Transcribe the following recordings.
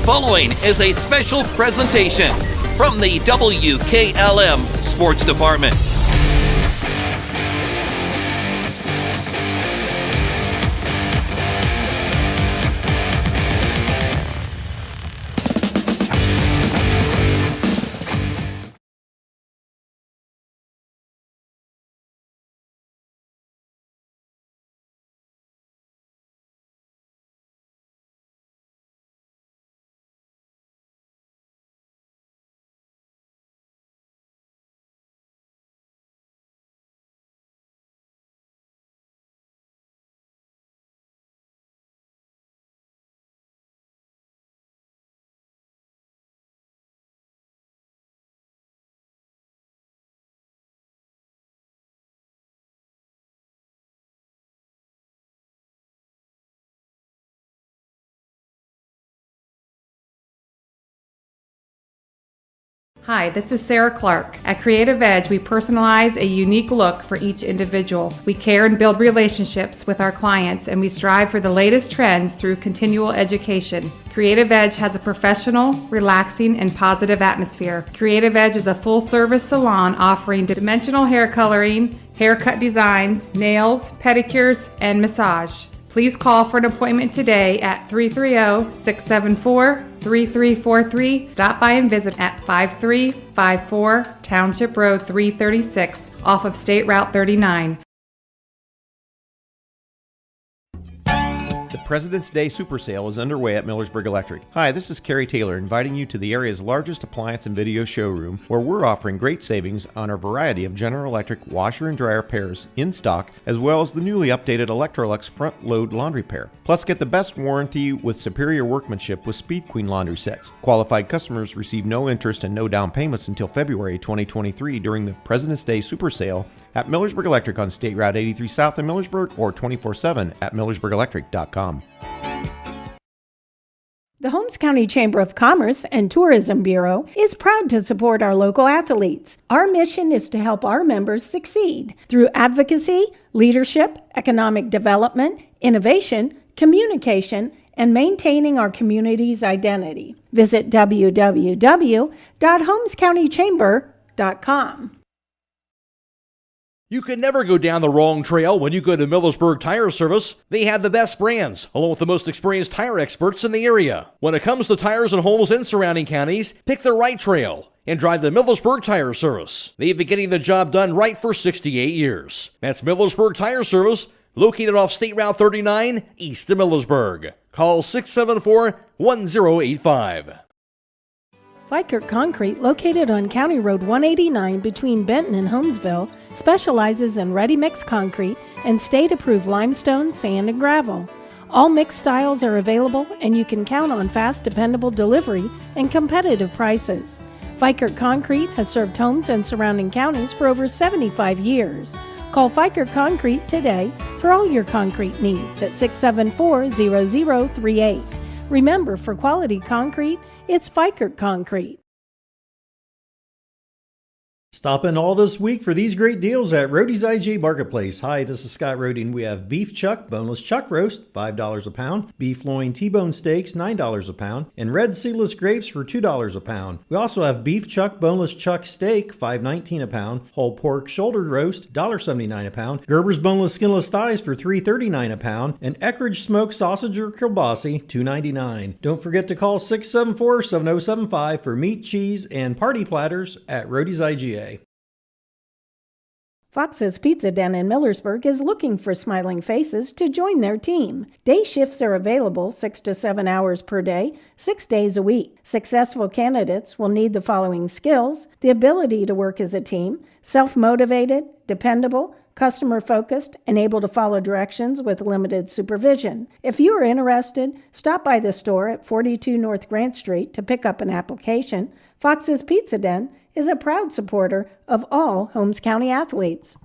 following is a special presentation from the WKLM Sports Department. Hi, this is Sarah Clark. At Creative Edge, we personalize a unique look for each individual. We care and build relationships with our clients, and we strive for the latest trends through continual education. Creative Edge has a professional, relaxing, and positive atmosphere. Creative Edge is a full-service salon offering dimensional hair coloring, haircut designs, nails, pedicures, and massage. Please call for an appointment today at 330-674-3343. Stop by and visit at 5354 Township Road 336 off of State Route 39. The President's Day Super Sale is underway at Millersburg Electric. Hi, this is Kerry Taylor inviting you to the area's largest appliance and video showroom where we're offering great savings on a variety of General Electric washer and dryer pairs in stock, as well as the newly updated Electrolux front load laundry pair. Plus, get the best warranty with superior workmanship with Speed Queen laundry sets. Qualified customers receive no interest and no down payments until February 2023 during the President's Day Super Sale at Millersburg Electric on State Route 83 South in Millersburg or 24/7 at millersburgelectric.com. The Holmes County Chamber of Commerce and Tourism Bureau is proud to support our local athletes. Our mission is to help our members succeed through advocacy, leadership, economic development, innovation, communication, and maintaining our community's identity. Visit www.holmescountychamber.com. You can never go down the wrong trail when you go to Millersburg Tire Service. They have the best brands, along with the most experienced tire experts in the area. When it comes to tires in Holmes and surrounding counties, pick the right trail and drive the Millersburg Tire Service. They've been getting the job done right for 68 years. That's Millersburg Tire Service, located off State Route 39, east of Millersburg. Call 674-1085. Fikert Concrete, located on County Road 189 between Benton and Holmesville, specializes in ready-mix concrete and state-approved limestone, sand, and gravel. All mixed styles are available, and you can count on fast, dependable delivery and competitive prices. Fikert Concrete has served Holmes and surrounding counties for over 75 years. Call Fikert Concrete today for all your concrete needs at 674-0038. Remember, for quality concrete, it's Fikert Concrete. Stop in all this week for these great deals at Roadie's IGA Marketplace. Hi, this is Scott Roadie, and we have beef chuck, boneless chuck roast, $5 a pound, beef loin T-bone steaks, $9 a pound, and red seedless grapes for $2 a pound. We also have beef chuck, boneless chuck steak, $5.19 a pound, whole pork shoulder roast, $1.79 a pound, Gerber's boneless skinless thighs for $3.39 a pound, and Eckrich smoked sausage or kielbasa, $2.99. Don't forget to call 674-7075 for meat, cheese, and party platters at Roadie's IGA. Fox's Pizza Den in Millersburg is looking for smiling faces to join their team. Day shifts are available 6 to 7 hours per day, 6 days a week. Successful candidates will need the following skills: the ability to work as a team, self-motivated, dependable, customer-focused, and able to follow directions with limited supervision. If you are interested, stop by the store at 42 North Grant Street to pick up an application. Fox's Pizza Den is a proud supporter of all Holmes County athletes.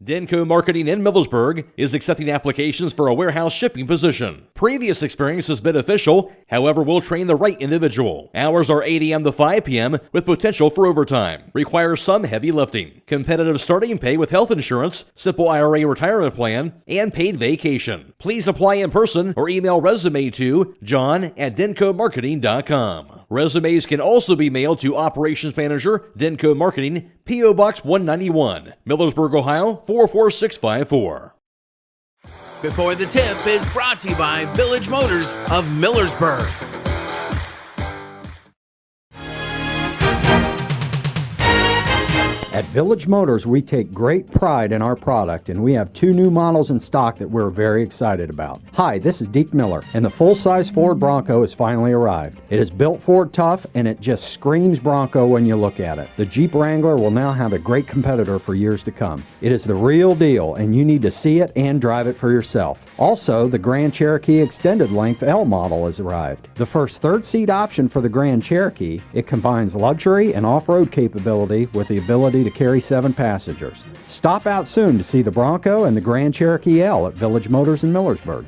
Denko Marketing in Millersburg is accepting applications for a warehouse shipping position. Previous experience is beneficial, however, we'll train the right individual. Hours are 8 a.m. to 5 p.m. with potential for overtime. Requires some heavy lifting. Competitive starting pay with health insurance, simple IRA retirement plan, and paid vacation. Please apply in person or email resume to john@denkomarketing.com. Resumes can also be mailed to Operations Manager, Denko Marketing, P.O. Box 191, Millersburg, Ohio 44654. Before the Tip is brought to you by Village Motors of Millersburg. At Village Motors, we take great pride in our product, and we have 2 new models in stock that we're very excited about. Hi, this is Deke Miller, and the full-size Ford Bronco has finally arrived. It is built Ford tough, and it just screams Bronco when you look at it. The Jeep Wrangler will now have a great competitor for years to come. It is the real deal, and you need to see it and drive it for yourself. Also, the Grand Cherokee Extended Length L model has arrived. The first third-seat option for the Grand Cherokee, it combines luxury and off-road capability with the ability to carry 7 passengers. Stop out soon to see the Bronco and the Grand Cherokee L at Village Motors in Millersburg.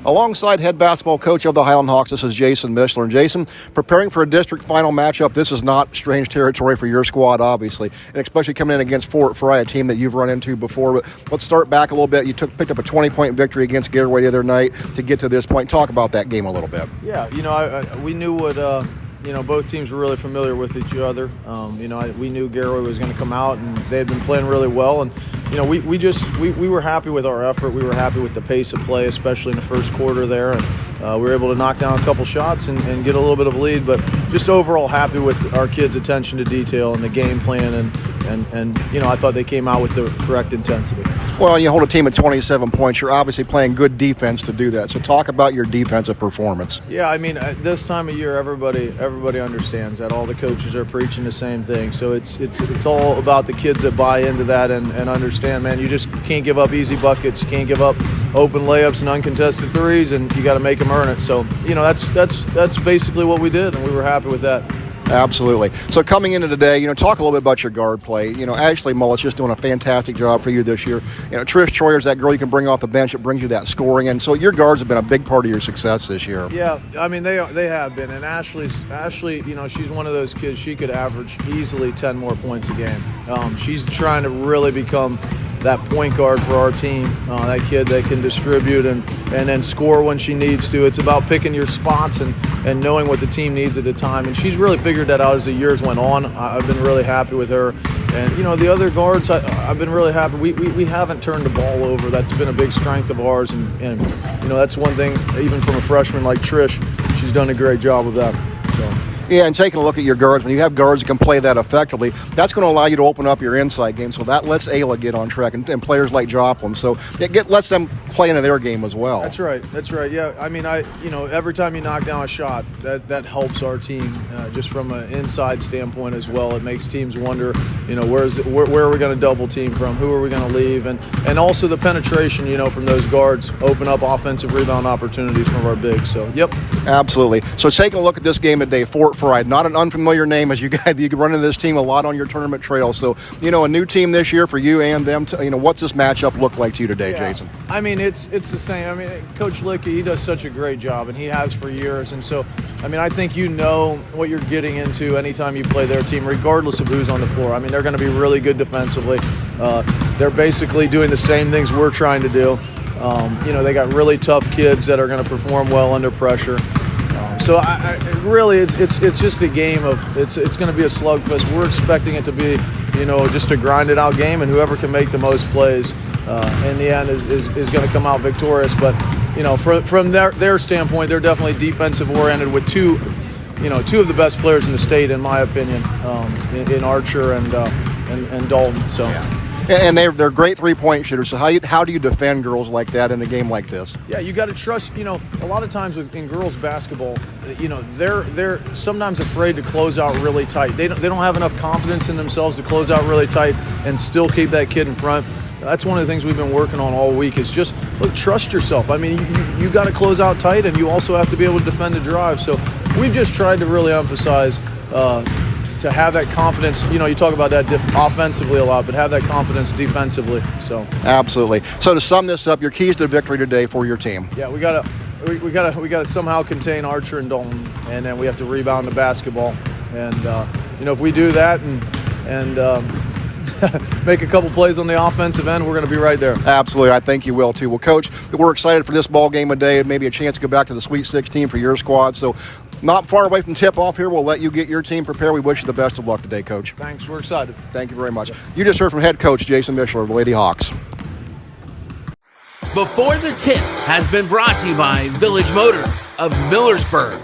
Alongside head basketball coach of the Hiland Hawks, this is Jason Mishler. And Jason, preparing for a district final matchup, this is not strange territory for your squad, obviously, and especially coming in against Frye, a team that you've run into before. But let's start back a little bit. You picked up a 20-point victory against Garraway the other night to get to this point. Talk about that game a little bit. Yeah, we knew what both teams were really familiar with each other. We knew Garraway was going to come out, and they had been playing really well. And we were happy with our effort. We were happy with the pace of play, especially in the first quarter there. And we were able to knock down a couple shots and get a little bit of a lead. But just overall happy with our kids' attention to detail and the game plan. And I thought they came out with the correct intensity. Well, you hold a team at 27 points. You're obviously playing good defense to do that. So talk about your defensive performance. Yeah, at this time of year, everybody understands that. All the coaches are preaching the same thing. So it's all about the kids that buy into that and understand, man, you just can't give up easy buckets. You can't give up open layups and uncontested threes, and you got to make them earn it. So, that's basically what we did, and we were happy with that. Absolutely. So coming into today, talk a little bit about your guard play. Ashley Mullet's just doing a fantastic job for you this year. Trish Troyer's that girl you can bring off the bench that brings you that scoring. And so your guards have been a big part of your success this year. Yeah, they have been. And Ashley, she's one of those kids, she could average easily 10 more points a game. She's trying to really become that point guard for our team, that kid that can distribute and then score when she needs to. It's about picking your spots and knowing what the team needs at the time. And she's really figured that out as the years went on. I've been really happy with her. And, the other guards, I've been really happy. We haven't turned the ball over. That's been a big strength of ours. And that's one thing, even from a freshman like Trish, she's done a great job of that. So. Yeah, and taking a look at your guards, when you have guards that can play that effectively, that's going to allow you to open up your inside game. So that lets Ayla get on track and players like Joplin. So it lets them play into their game as well. That's right. Yeah, every time you knock down a shot, that helps our team just from an inside standpoint as well. It makes teams wonder, where are we going to double team from? Who are we going to leave? And also the penetration, from those guards open up offensive rebound opportunities from our bigs. So, yep. Absolutely. So taking a look at this game today, Frye, not an unfamiliar name as you run into this team a lot on your tournament trail. So, a new team this year for you and them. What's this matchup look like to you today, Jason? It's the same. Coach Licky, he does such a great job, and he has for years. And so, I think what you're getting into anytime you play their team, regardless of who's on the floor. They're going to be really good defensively. They're basically doing the same things we're trying to do. They got really tough kids that are going to perform well under pressure. So it's just a game of it's going to be a slugfest. We're expecting it to be just a grinded out game, and whoever can make the most plays in the end is going to come out victorious. But from their standpoint, they're definitely defensive oriented with two of the best players in the state, in my opinion, in Archer and Dalton. So. Yeah. And they're great three-point shooters. So how do you defend girls like that in a game like this? Yeah, you got to trust. A lot of times in girls basketball, they're sometimes afraid to close out really tight. They don't have enough confidence in themselves to close out really tight and still keep that kid in front. That's one of the things we've been working on all week is just trust yourself. You got to close out tight, and you also have to be able to defend a drive. So we've just tried to really emphasize to have that confidence. You talk about that offensively a lot, but have that confidence defensively. So absolutely. So to sum this up, your keys to victory today for your team. Yeah, we gotta somehow contain Archer and Dalton, and then we have to rebound the basketball. And if we do that and make a couple plays on the offensive end, we're going to be right there. Absolutely. I think you will, too. Well, Coach, we're excited for this ball game today and maybe a chance to go back to the Sweet 16 for your squad. So not far away from tip-off here. We'll let you get your team prepared. We wish you the best of luck today, Coach. Thanks. We're excited. Thank you very much. You just heard from head coach Jason Mishler of the Lady Hawks. Before the Tip has been brought to you by Village Motors of Millersburg.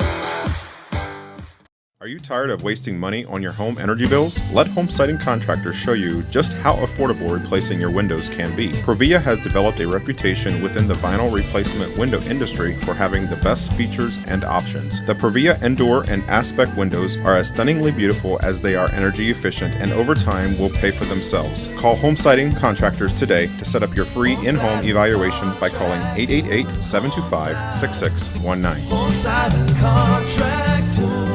Are you tired of wasting money on your home energy bills? Let Home Siding Contractors show you just how affordable replacing your windows can be. Provia has developed a reputation within the vinyl replacement window industry for having the best features and options. The Provia Endure and Aspect windows are as stunningly beautiful as they are energy efficient, and over time will pay for themselves. Call Home Siding Contractors today to set up your free in-home evaluation by calling 888-725-6619. Home Siding Contractors.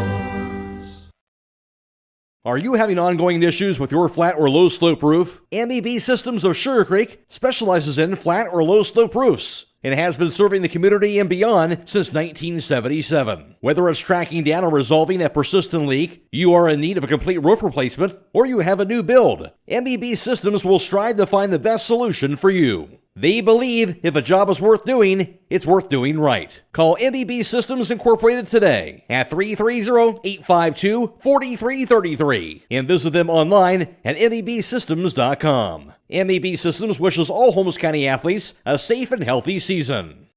Are you having ongoing issues with your flat or low slope roof? MEB Systems of Sugar Creek specializes in flat or low slope roofs and has been serving the community and beyond since 1977. Whether it's tracking down or resolving that persistent leak, you are in need of a complete roof replacement, or you have a new build, MEB Systems will strive to find the best solution for you. They believe if a job is worth doing, it's worth doing right. Call MEB Systems Incorporated today at 330-852-4333 and visit them online at mebsystems.com. MEB Systems wishes all Holmes County athletes a safe and healthy season.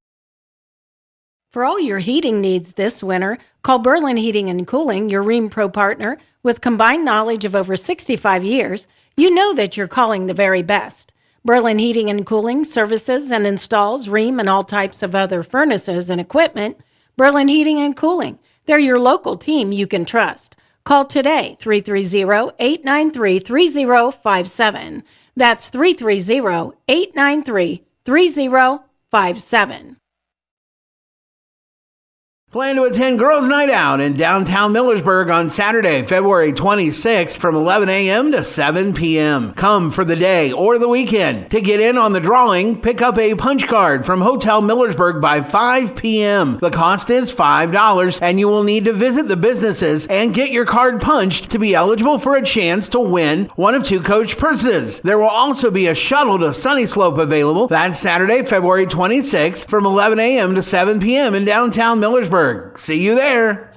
For all your heating needs this winter, call Berlin Heating and Cooling, your Rheem Pro partner. With combined knowledge of over 65 years, you know that you're calling the very best. Berlin Heating and Cooling services and installs Rheem and all types of other furnaces and equipment. Berlin Heating and Cooling, they're your local team you can trust. Call today, 330-893-3057. That's 330-893-3057. Plan to attend Girls' Night Out in downtown Millersburg on Saturday, February 26th from 11 a.m. to 7 p.m. Come for the day or the weekend. To get in on the drawing, pick up a punch card from Hotel Millersburg by 5 p.m. The cost is $5, and you will need to visit the businesses and get your card punched to be eligible for a chance to win one of 2 coach purses. There will also be a shuttle to Sunny Slope available. That's Saturday, February 26th from 11 a.m. to 7 p.m. in downtown Millersburg. See you there.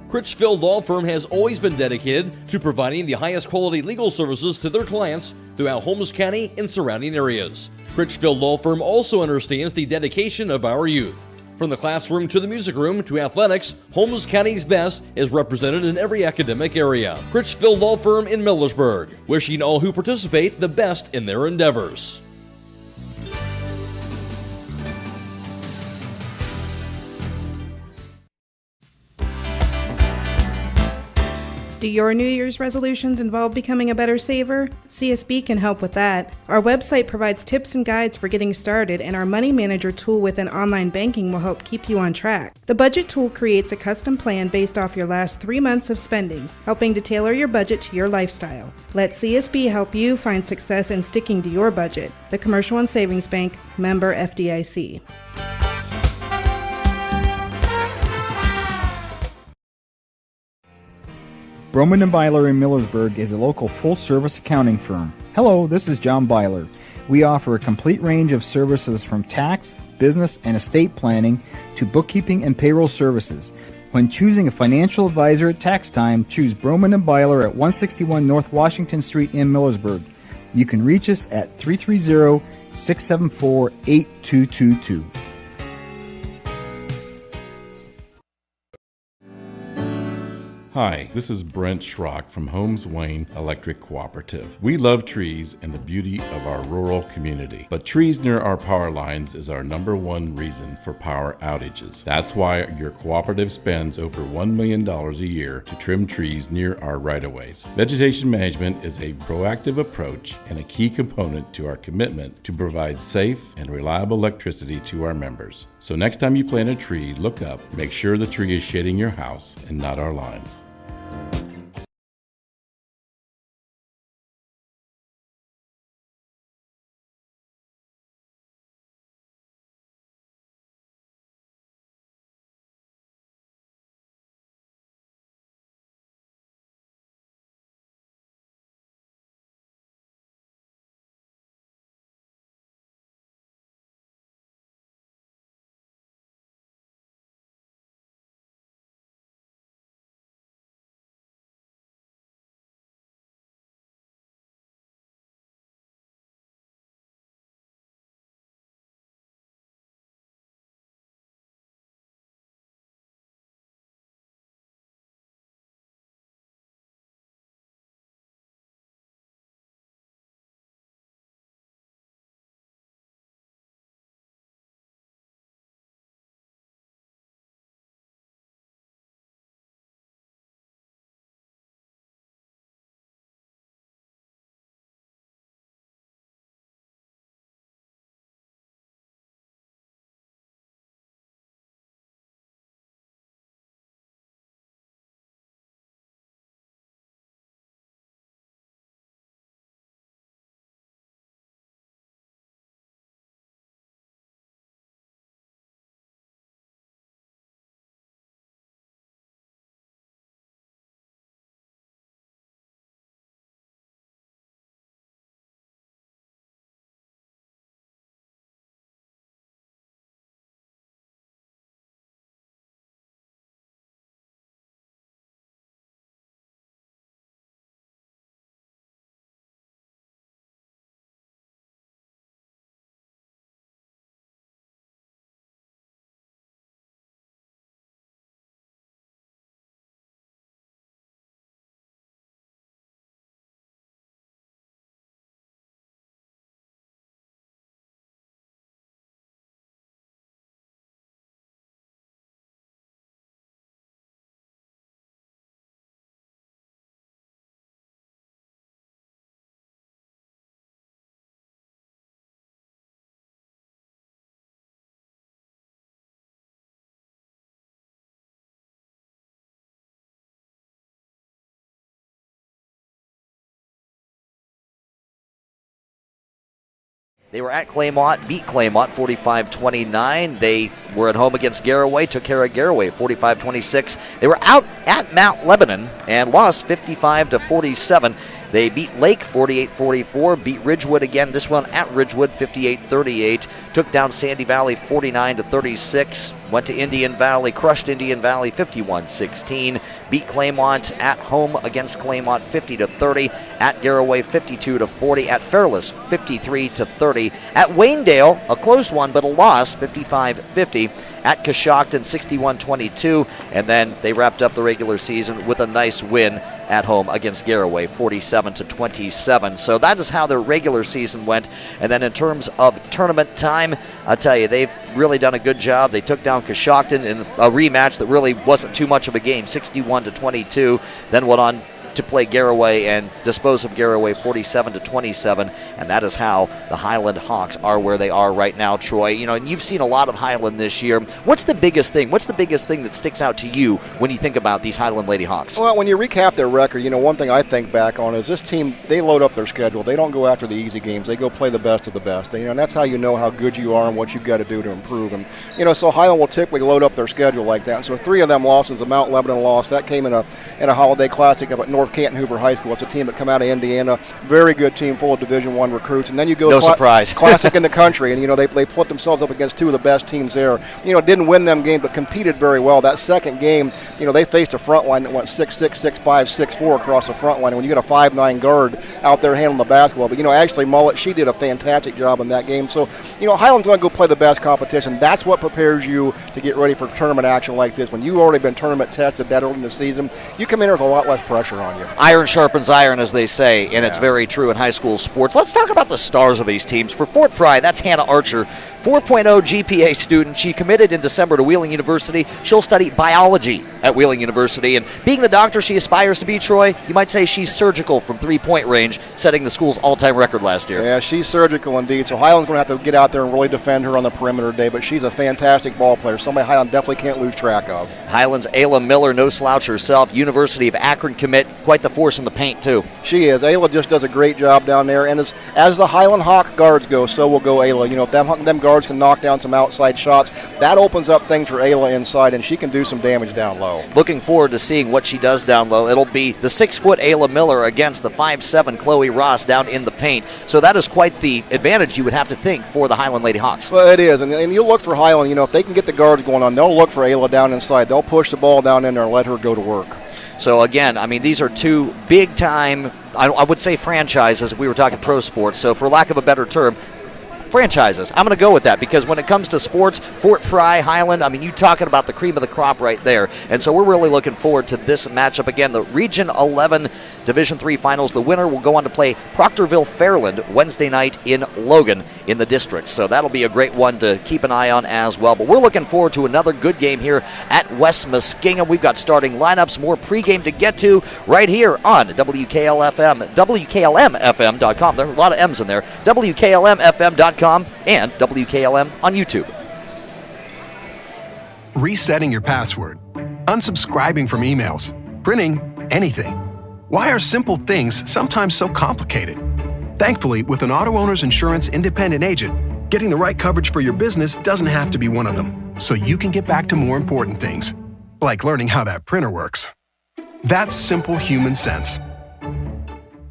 Critchfield Law Firm has always been dedicated to providing the highest quality legal services to their clients throughout Holmes County and surrounding areas. Critchfield Law Firm also understands the dedication of our youth. From the classroom to the music room to athletics, Holmes County's best is represented in every academic area. Critchfield Law Firm in Millersburg, wishing all who participate the best in their endeavors. Do your New Year's resolutions involve becoming a better saver? CSB can help with that. Our website provides tips and guides for getting started, and our Money Manager tool within online banking will help keep you on track. The budget tool creates a custom plan based off your last 3 months of spending, helping to tailor your budget to your lifestyle. Let CSB help you find success in sticking to your budget. The Commercial and Savings Bank, member FDIC. Broman & Byler in Millersburg is a local full-service accounting firm. Hello, this is John Byler. We offer a complete range of services from tax, business, and estate planning to bookkeeping and payroll services. When choosing a financial advisor at tax time, choose Broman & Byler at 161 North Washington Street in Millersburg. You can reach us at 330-674-8222. Hi, this is Brent Schrock from Holmes Wayne Electric Cooperative. We love trees and the beauty of our rural community, but trees near our power lines is our #1 reason for power outages. That's why your cooperative spends over $1 million a year to trim trees near our right-of-ways. Vegetation management is a proactive approach and a key component to our commitment to provide safe and reliable electricity to our members. So next time you plant a tree, look up, make sure the tree is shading your house and not our lines. They were at Claymont, beat Claymont 45-29. They were at home against Garraway, took care of Garraway 45-26. They were out at Mount Lebanon and lost 55-47. They beat Lake 48-44, beat Ridgewood again, this one at Ridgewood 58-38. Took down Sandy Valley 49-36. Went to Indian Valley, crushed Indian Valley 51-16. Beat Claymont at home against Claymont 50-30. At Garraway 52-40. At Fairless 53-30. At Waynedale, a close one but a loss 55-50. At Coshocton 61-22. And then they wrapped up the regular season with a nice win at home against Garraway 47-27. So that is how their regular season went. And then in terms of tournament time, I'll tell you, they've really done a good job. They took down Coshocton in a rematch that really wasn't too much of a game, 61-22. Then went on to play Garraway and dispose of Garraway 47-27, and that is how the Hiland Hawks are where they are right now, Troy. You know, and you've seen a lot of Hiland this year. What's the biggest thing? What's the biggest thing that sticks out to you when you think about these Hiland Lady Hawks? Well, when you recap their record, you know, one thing I think back on is this team, they load up their schedule. They don't go after the easy games. They go play the best of the best. And that's how you know how good you are and what you've got to do to improve. And, so Hiland will typically load up their schedule like that. So 3 of them losses, the Mount Lebanon loss, that came in a holiday classic up at North Canton Hoover High School. It's a team that come out of Indiana, very good team, full of Division I recruits. And then you go no surprise. classic in the country, and they put themselves up against 2 of the best teams there. Didn't win them games, but competed very well. That second game, they faced a front line that went 6-6, 6-5, 6'4" across the front line when you get a 5'9" guard out there handling the basketball. But, Ashley Mullet, she did a fantastic job in that game. So, Hiland's going to go play the best competition. That's what prepares you to get ready for tournament action like this. When you've already been tournament tested that early in the season, you come in there with a lot less pressure on you. Iron sharpens iron, as they say, and it's very true in high school sports. Let's talk about the stars of these teams. For Fort Frye, that's Hannah Archer, 4.0 GPA student. She committed in December to Wheeling University. She'll study biology at Wheeling University. And being the doctor she aspires to be, Troy, you might say she's surgical from three-point range, setting the school's all-time record last year. Yeah, she's surgical indeed. So Hiland's going to have to get out there and really defend her on the perimeter today. But she's a fantastic ball player. Somebody Hiland definitely can't lose track of. Hiland's Ayla Miller, no slouch herself. University of Akron commit. Quite the force in the paint, too. She is. Ayla just does a great job down there. And as the Hiland Hawk guards go, so will go Ayla. If them guards can knock down some outside shots, that opens up things for Ayla inside, and she can do some damage down low. Looking forward to seeing what she does down low. It'll be the 6-foot Ayla Miller against the 5'7" Chloe Ross down in the paint. So that is quite the advantage you would have to think for the Hiland Lady Hawks. Well, it is, and you'll look for Hiland. If they can get the guards going on, they'll look for Ayla down inside. They'll push the ball down in there and let her go to work. So again, these are two big-time, I would say franchises if we were talking pro sports. So for lack of a better term, franchises. I'm going to go with that because when it comes to sports, Fort Frye, Hiland, you're talking about the cream of the crop right there. And so we're really looking forward to this matchup. Again, the Region 11 Division III Finals. The winner will go on to play Proctorville-Fairland Wednesday night in Logan in the district. So that'll be a great one to keep an eye on as well. But we're looking forward to another good game here at West Muskingum. We've got starting lineups, more pregame to get to right here on WKLM-FM, WKLM-FM.com. There are a lot of M's in there. WKLM-FM.com and WKLM on YouTube. Resetting your password, unsubscribing from emails, printing anything. Why are simple things sometimes so complicated? Thankfully, with an auto owner's insurance independent agent, getting the right coverage for your business doesn't have to be one of them, so you can get back to more important things, like learning how that printer works. That's simple human sense.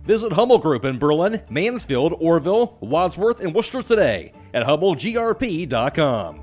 Visit Hummel Group in Berlin, Mansfield, Orville, Wadsworth, and Worcester today at HummelGRP.com.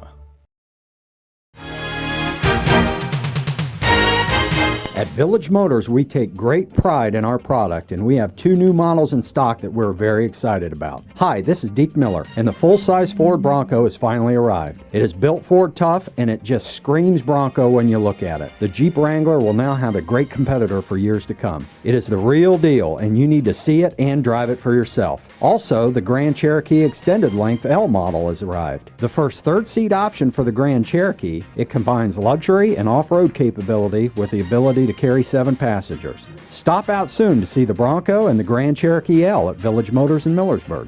At Village Motors, we take great pride in our product, and we have 2 new models in stock that we're very excited about. Hi, this is Deke Miller, and the full-size Ford Bronco has finally arrived. It is built Ford tough, and it just screams Bronco when you look at it. The Jeep Wrangler will now have a great competitor for years to come. It is the real deal, and you need to see it and drive it for yourself. Also, the Grand Cherokee Extended Length L model has arrived. The first third-seat option for the Grand Cherokee, it combines luxury and off-road capability with the ability to carry 7 passengers. Stop out soon to see the Bronco and the Grand Cherokee L at Village Motors in Millersburg.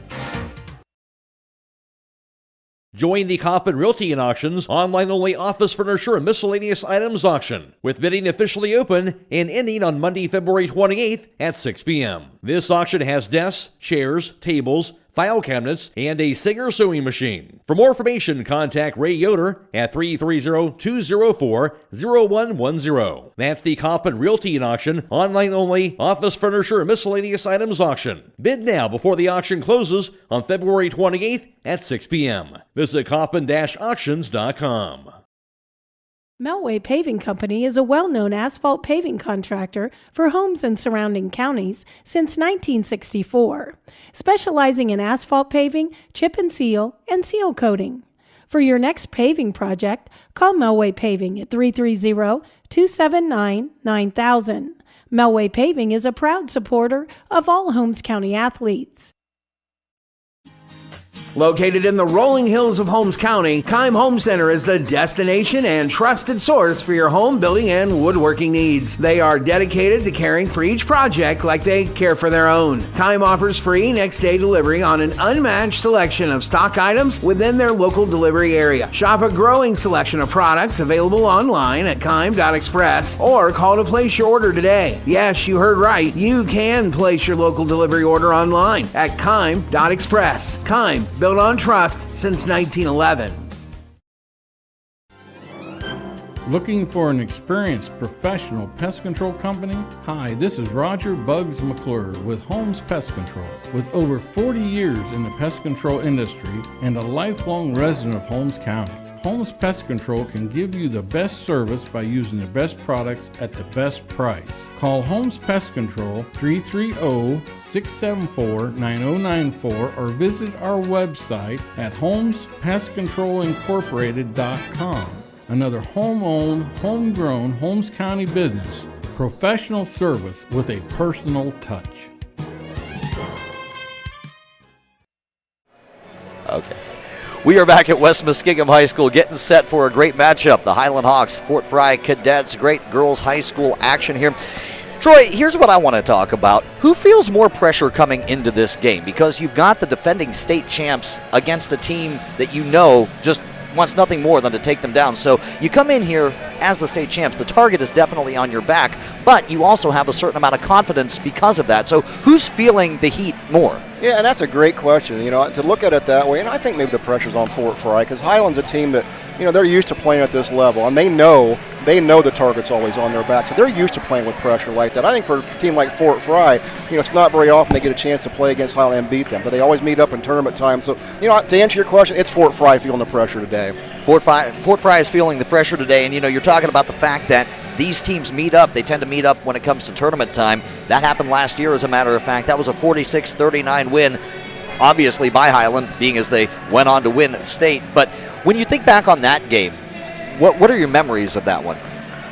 Join the Kaufman Realty and Auctions online-only office furniture and miscellaneous items auction, with bidding officially open and ending on Monday, February 28th at 6 p.m. This auction has desks, chairs, tables, file cabinets, and a Singer sewing machine. For more information, contact Ray Yoder at 330-204-0110. That's the Kaufman Realty and Auction, online-only office furniture and miscellaneous items auction. Bid now before the auction closes on February 28th at 6 p.m. Visit Kaufman-auctions.com. Melway Paving Company is a well-known asphalt paving contractor for homes in surrounding counties since 1964, specializing in asphalt paving, chip and seal coating. For your next paving project, call Melway Paving at 330-279-9000. Melway Paving is a proud supporter of all Holmes County athletes. Located in the rolling hills of Holmes County, Keim Home Center is the destination and trusted source for your home building and woodworking needs. They are dedicated to caring for each project like they care for their own. Keim offers free next-day delivery on an unmatched selection of stock items within their local delivery area. Shop a growing selection of products available online at Keim.express or call to place your order today. Yes, you heard right. You can place your local delivery order online at Keim.express. Keim, built on trust since 1911. Looking for an experienced professional pest control company? Hi, this is Roger Bugs McClure with Holmes Pest Control. With over 40 years in the pest control industry and a lifelong resident of Holmes County, Holmes Pest Control can give you the best service by using the best products at the best price. Call Holmes Pest Control 330-674-9094 or visit our website at holmespestcontrolincorporated.com. Another home-owned, homegrown Holmes County business. Professional service with a personal touch. Okay. We are back at West Muskingum High School getting set for a great matchup. The Hiland Hawks, Fort Frye Cadets, great girls high school action here. Troy, here's what I want to talk about. Who feels more pressure coming into this game? Because you've got the defending state champs against a team that you know just wants nothing more than to take them down. So you come in here as the state champs. The target is definitely on your back, but you also have a certain amount of confidence because of that. So who's feeling the heat more? Yeah, and that's a great question, to look at it that way. And I think maybe the pressure's on Fort Frye because Hiland's a team that, they're used to playing at this level, and they know the target's always on their back, so they're used to playing with pressure like that. I think for a team like Fort Frye, it's not very often they get a chance to play against Hiland and beat them, but they always meet up in tournament time. So, to answer your question, it's Fort Frye feeling the pressure today. Fort Frye is feeling the pressure today, and you're talking about the fact that these teams meet up. They tend to meet up when it comes to tournament time. That happened last year, as a matter of fact. That was a 46-39 win, obviously by Hiland, being as they went on to win state. But when you think back on that game, what are your memories of that one?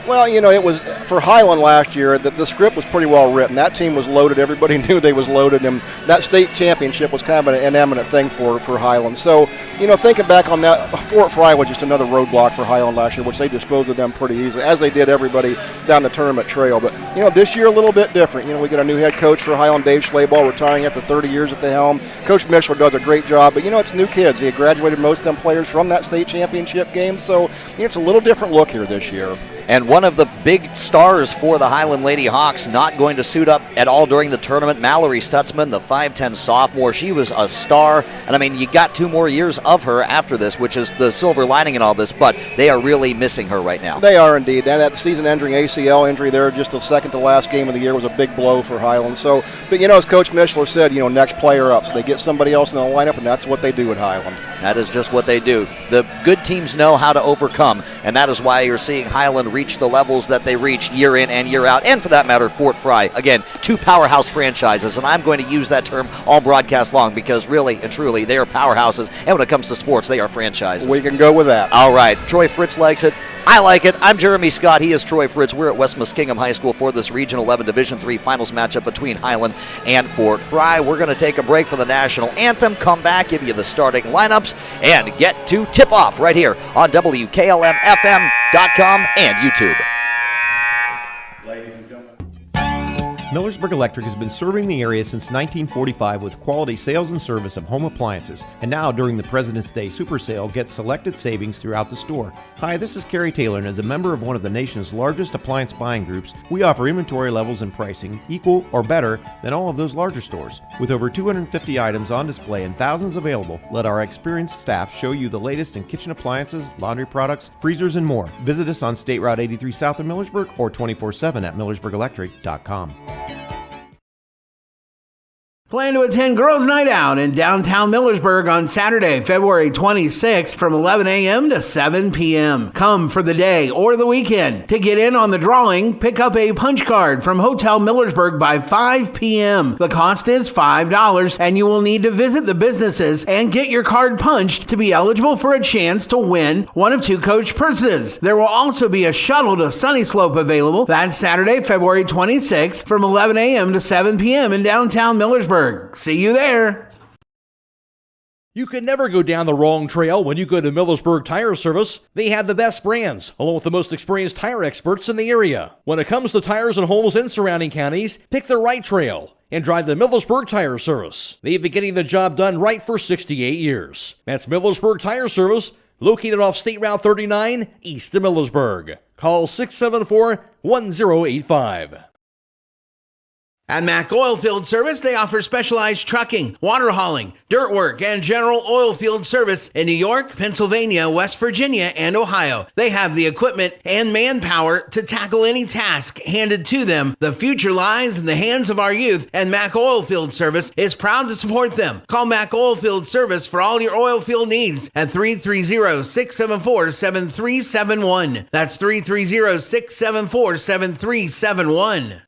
Well, it was for Hiland last year, the script was pretty well written. That team was loaded. Everybody knew they was loaded, and that state championship was kind of an eminent thing for Hiland. So, thinking back on that, Fort Frye was just another roadblock for Hiland last year, which they disposed of them pretty easily, as they did everybody down the tournament trail. But, this year a little bit different. We got a new head coach for Hiland, Dave Schlaball, retiring after 30 years at the helm. Coach Mishler does a great job, but, it's new kids. He had graduated most of them players from that state championship game, so it's a little different look here this year. And one of the big stars for the Hiland Lady Hawks not going to suit up at all during the tournament, Mallory Stutzman, the 5'10 sophomore. She was a star. And, you got 2 more years of her after this, which is the silver lining in all this. But they are really missing her right now. They are indeed. And that season-ending ACL injury there, just the second to last game of the year, was a big blow for Hiland. So, but, as Coach Mishler said, next player up. So they get somebody else in the lineup, and that's what they do at Hiland. That is just what they do. The good teams know how to overcome, and that is why you're seeing Hiland reach the levels that they reach year in and year out, and for that matter, Fort Frye. Again, 2 powerhouse franchises, and I'm going to use that term all broadcast long because really and truly, they are powerhouses, and when it comes to sports, they are franchises. We can go with that. All right. Troy Fritz likes it. I like it. I'm Jeremy Scott. He is Troy Fritz. We're at West Muskingum High School for this Region 11 Division III finals matchup between Hiland and Fort Frye. We're going to take a break for the national anthem, come back, give you the starting lineups, and get to tip-off right here on WKLM-FM.com and YouTube. Ladies and gentlemen. Millersburg Electric has been serving the area since 1945 with quality sales and service of home appliances. And now, during the President's Day Super Sale, get selected savings throughout the store. Hi, this is Carrie Taylor, and as a member of one of the nation's largest appliance buying groups, we offer inventory levels and pricing equal or better than all of those larger stores. With over 250 items on display and thousands available, let our experienced staff show you the latest in kitchen appliances, laundry products, freezers, and more. Visit us on State Route 83 south of Millersburg or 24/7 at millersburgelectric.com. Plan to attend Girls' Night Out in downtown Millersburg on Saturday, February 26th from 11 a.m. to 7 p.m. Come for the day or the weekend. To get in on the drawing, pick up a punch card from Hotel Millersburg by 5 p.m. The cost is $5, and you will need to visit the businesses and get your card punched to be eligible for a chance to win one of 2 coach purses. There will also be a shuttle to Sunny Slope available. That's Saturday, February 26th from 11 a.m. to 7 p.m. in downtown Millersburg. See you there. You can never go down the wrong trail when you go to Millersburg Tire Service. They have the best brands, along with the most experienced tire experts in the area. When it comes to tires and homes in surrounding counties, pick the right trail and drive the Millersburg Tire Service. They've been getting the job done right for 68 years. That's Millersburg Tire Service, located off State Route 39, east of Millersburg. Call 674-1085. At Mack Oilfield Service, they offer specialized trucking, water hauling, dirt work, and general oil field service in New York, Pennsylvania, West Virginia, and Ohio. They have the equipment and manpower to tackle any task handed to them. The future lies in the hands of our youth, and Mack Oilfield Service is proud to support them. Call Mack Oilfield Service for all your oil field needs at 330-674-7371. That's 330-674-7371.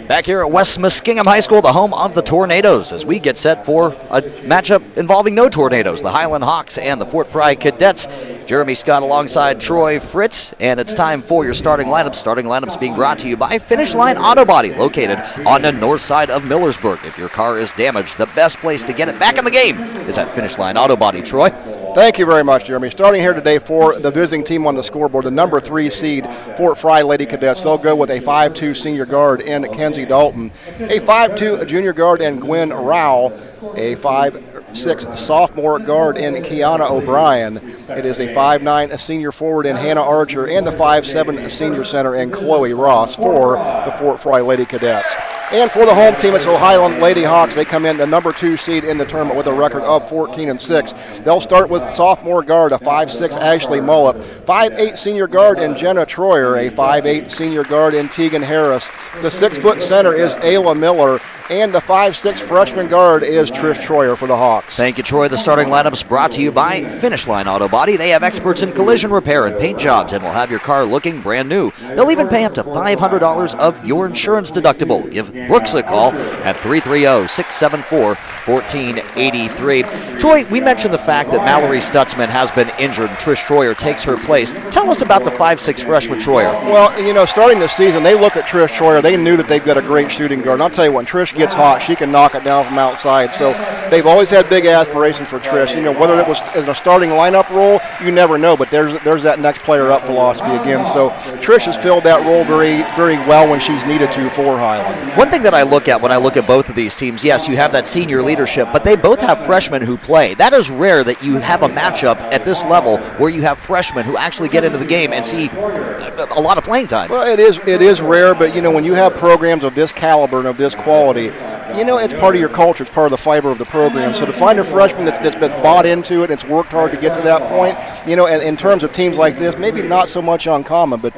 Back here at West Muskingum High School, the home of the Tornadoes, as we get set for a matchup involving no tornadoes, the Hiland Hawks and the Fort Frye Cadets. Jeremy Scott alongside Troy Fritz, and it's time for your starting lineup. Starting lineups being brought to you by Finish Line Auto Body, located on the north side of Millersburg. If your car is damaged, the best place to get it back in the game is at Finish Line Auto Body. Troy? Thank you very much, Jeremy. Starting here today for the visiting team on the scoreboard, the number 3 seed Fort Frye Lady Cadets. They'll go with a 5'2 senior guard in Kenzie Dalton, a 5'2 junior guard in Gwen Rowell, a 5'6 sophomore guard in Kiana O'Brien. It is a 5'9 senior forward in Hannah Archer, and the 5'7 senior center in Chloe Ross for the Fort Frye Lady Cadets. And for the home team, it's the Hiland Lady Hawks. They come in the number 2 seed in the tournament with a record of 14-6. They'll start with sophomore guard, a 5'6 Ashley Mullet, 5'8 senior guard in Jenna Troyer, a 5'8 senior guard in Tegan Harris. The 6' center is Ayla Miller, and the 5'6 freshman guard is Trish Troyer for the Hawks. Thank you, Troy. The starting lineups brought to you by Finish Line Auto Body. They have experts in collision repair and paint jobs and will have your car looking brand new. They'll even pay up to $500 of your insurance deductible. Give Brooks a call at 330-674-1483. Troy, we mentioned the fact that Mallory Stutzman has been injured and Trish Troyer takes her place. Tell us about the 5'6 freshman Troyer. Well, you know, starting the season, they look at Trish Troyer. They knew that they've got a great shooting guard. And I'll tell you, when Trish gets hot, she can knock it down from outside. So they've always had big aspirations for Trish. You know, whether it was in a starting lineup role, you never know. But there's that next player up philosophy again. So Trish has filled that role very, very well when she's needed to for Hiland. One thing that I look at when I look at both of these teams, yes, you have that senior leadership, but they both have freshmen who play. That is rare that you have a matchup at this level where you have freshmen who actually get into the game and see a lot of playing time. Well, it is rare, but you know, when you have programs of this caliber and of this quality, you know, it's part of your culture. It's part of the fiber of the program. So to find a freshman that's been bought into it, and it's worked hard to get to that point, you know, and in terms of teams like this, maybe not so much uncommon, but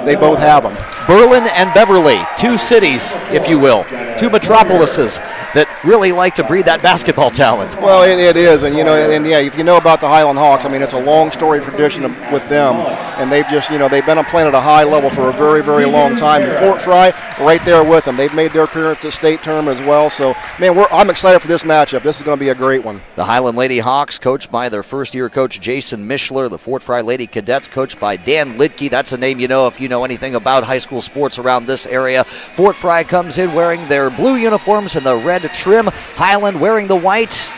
they both have them. Berlin and Beverly, 2 cities, if you will, 2 metropolises that really like to breed that basketball talent. Well, it is, and you know, and yeah, if you know about the Hiland Hawks, I mean, it's a long story tradition with them, and they've just, you know, they've been playing at a high level for a very, very long time. And Fort Frye, right there with them. They've made their appearance at state tournament as well. So, man, I'm excited for this matchup. This is going to be a great one. The Hiland Lady Hawks, coached by their first-year coach Jason Mishler. The Fort Frye Lady Cadets, coached by Dan Lidke. That's a name you know if you know anything about high school sports around this area. Fort Frye comes in wearing their blue uniforms and the red trim. Hiland wearing the white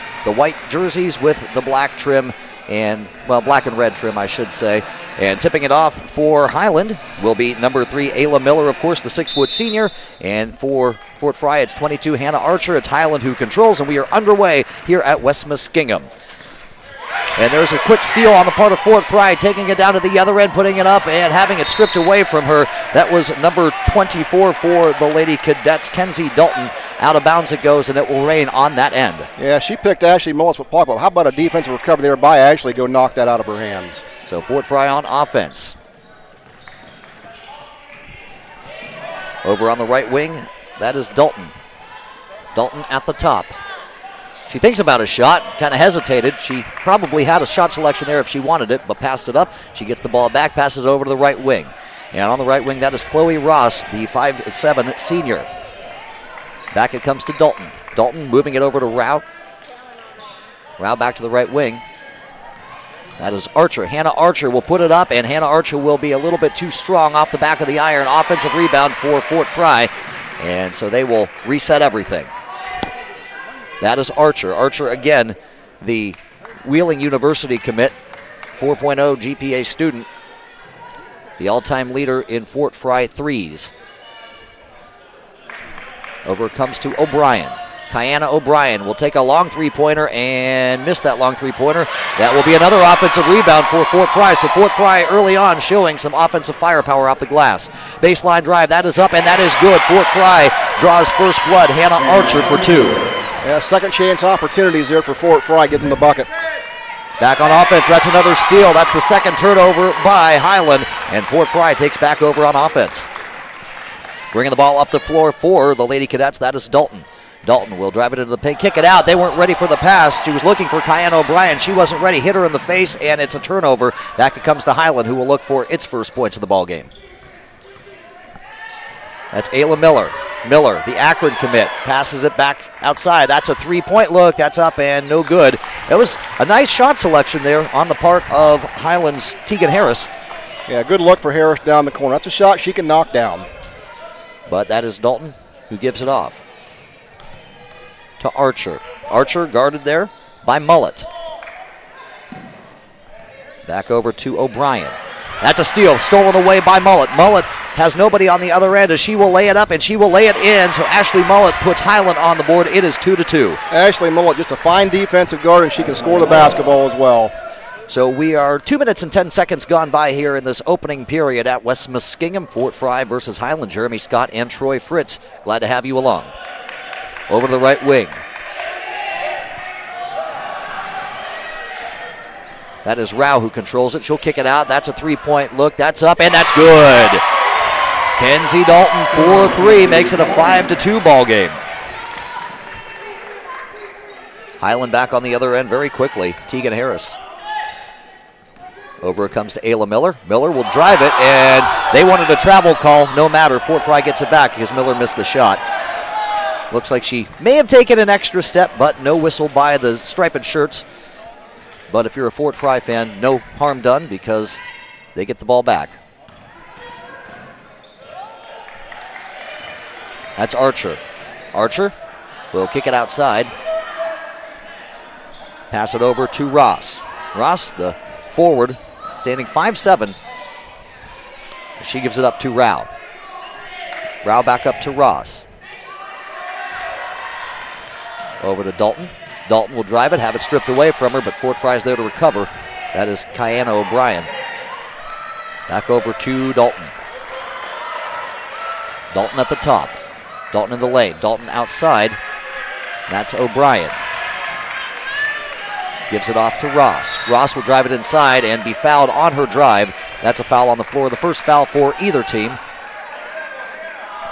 jerseys with the black trim and, well, black and red trim, I should say. And tipping it off for Hiland will be number 3, Ayla Miller, of course, the 6' senior. And for Fort Frye, it's 22, Hannah Archer. It's Hiland who controls, and we are underway here at West Muskingum. And there's a quick steal on the part of Fort Frye, taking it down to the other end, putting it up, and having it stripped away from her. That was number 24 for the Lady Cadets, Kenzie Dalton. Out of bounds it goes, and it will rain on that end. Yeah, she picked Ashley Mullis with puck. How about a defensive recovery there by Ashley? Go knock that out of her hands. So Fort Frye on offense. Over on the right wing, that is Dalton. Dalton at the top. She thinks about a shot, kind of hesitated. She probably had a shot selection there if she wanted it, but passed it up. She gets the ball back, passes it over to the right wing. And on the right wing, that is Chloe Ross, the 5'7 senior. Back it comes to Dalton. Dalton moving it over to Rao. Rao back to the right wing. That is Archer. Hannah Archer will put it up, and Hannah Archer will be a little bit too strong off the back of the iron. Offensive rebound for Fort Frye, and so they will reset everything. That is Archer. Archer, again, the Wheeling University commit, 4.0 GPA student, the all-time leader in Fort Frye threes. Over comes to O'Brien. Kiana O'Brien will take a long three-pointer and miss that long three-pointer. That will be another offensive rebound for Fort Frye. So Fort Frye early on showing some offensive firepower off the glass. Baseline drive, that is up and that is good. Fort Frye draws first blood. Hannah Archer for 2. Yeah, second chance opportunities there for Fort Frye, getting the bucket. Back on offense, that's another steal. That's the second turnover by Hiland, and Fort Frye takes back over on offense. Bringing the ball up the floor for the Lady Cadets, that is Dalton. Dalton will drive it into the paint, kick it out. They weren't ready for the pass. She was looking for Kiana O'Brien. She wasn't ready. Hit her in the face, and it's a turnover. Back it comes to Hiland, who will look for its first points of the ball game. That's Ayla Miller. Miller, the Akron commit, passes it back outside. That's a three-point look. That's up and no good. It was a nice shot selection there on the part of Hiland's Tegan Harris. Yeah, good look for Harris down the corner. That's a shot she can knock down. But that is Dalton who gives it off to Archer. Archer guarded there by Mullet. Back over to O'Brien. That's a steal, stolen away by Mullet. Mullet has nobody on the other end as she will lay it up and she will lay it in. So Ashley Mullet puts Hiland on the board. It is 2-2. Ashley Mullet, just a fine defensive guard, and she can score the basketball as well. So we are 2 minutes and 10 seconds gone by here in this opening period at West Muskingum. Fort Frye versus Hiland. Jeremy Scott and Troy Fritz. Glad to have you along. Over to the right wing. That is Rao who controls it. She'll kick it out. That's a three-point look. That's up, and that's good. Kenzie Dalton, 4-3, makes it a 5-2 ball game. Hiland back on the other end very quickly. Tegan Harris. Over it comes to Ayla Miller. Miller will drive it, and they wanted a travel call. No matter. Fort Frye gets it back because Miller missed the shot. Looks like she may have taken an extra step, but no whistle by the striped shirts. But if you're a Fort Frye fan, no harm done because they get the ball back. That's Archer. Archer will kick it outside. Pass it over to Ross. Ross, the forward, standing 5'7". She gives it up to Rao. Rao back up to Ross. Over to Dalton. Dalton will drive it, have it stripped away from her, but Fort Frye's there to recover. That is Kiana O'Brien. Back over to Dalton. Dalton at the top. Dalton in the lane. Dalton outside. That's O'Brien. Gives it off to Ross. Ross will drive it inside and be fouled on her drive. That's a foul on the floor. The first foul for either team.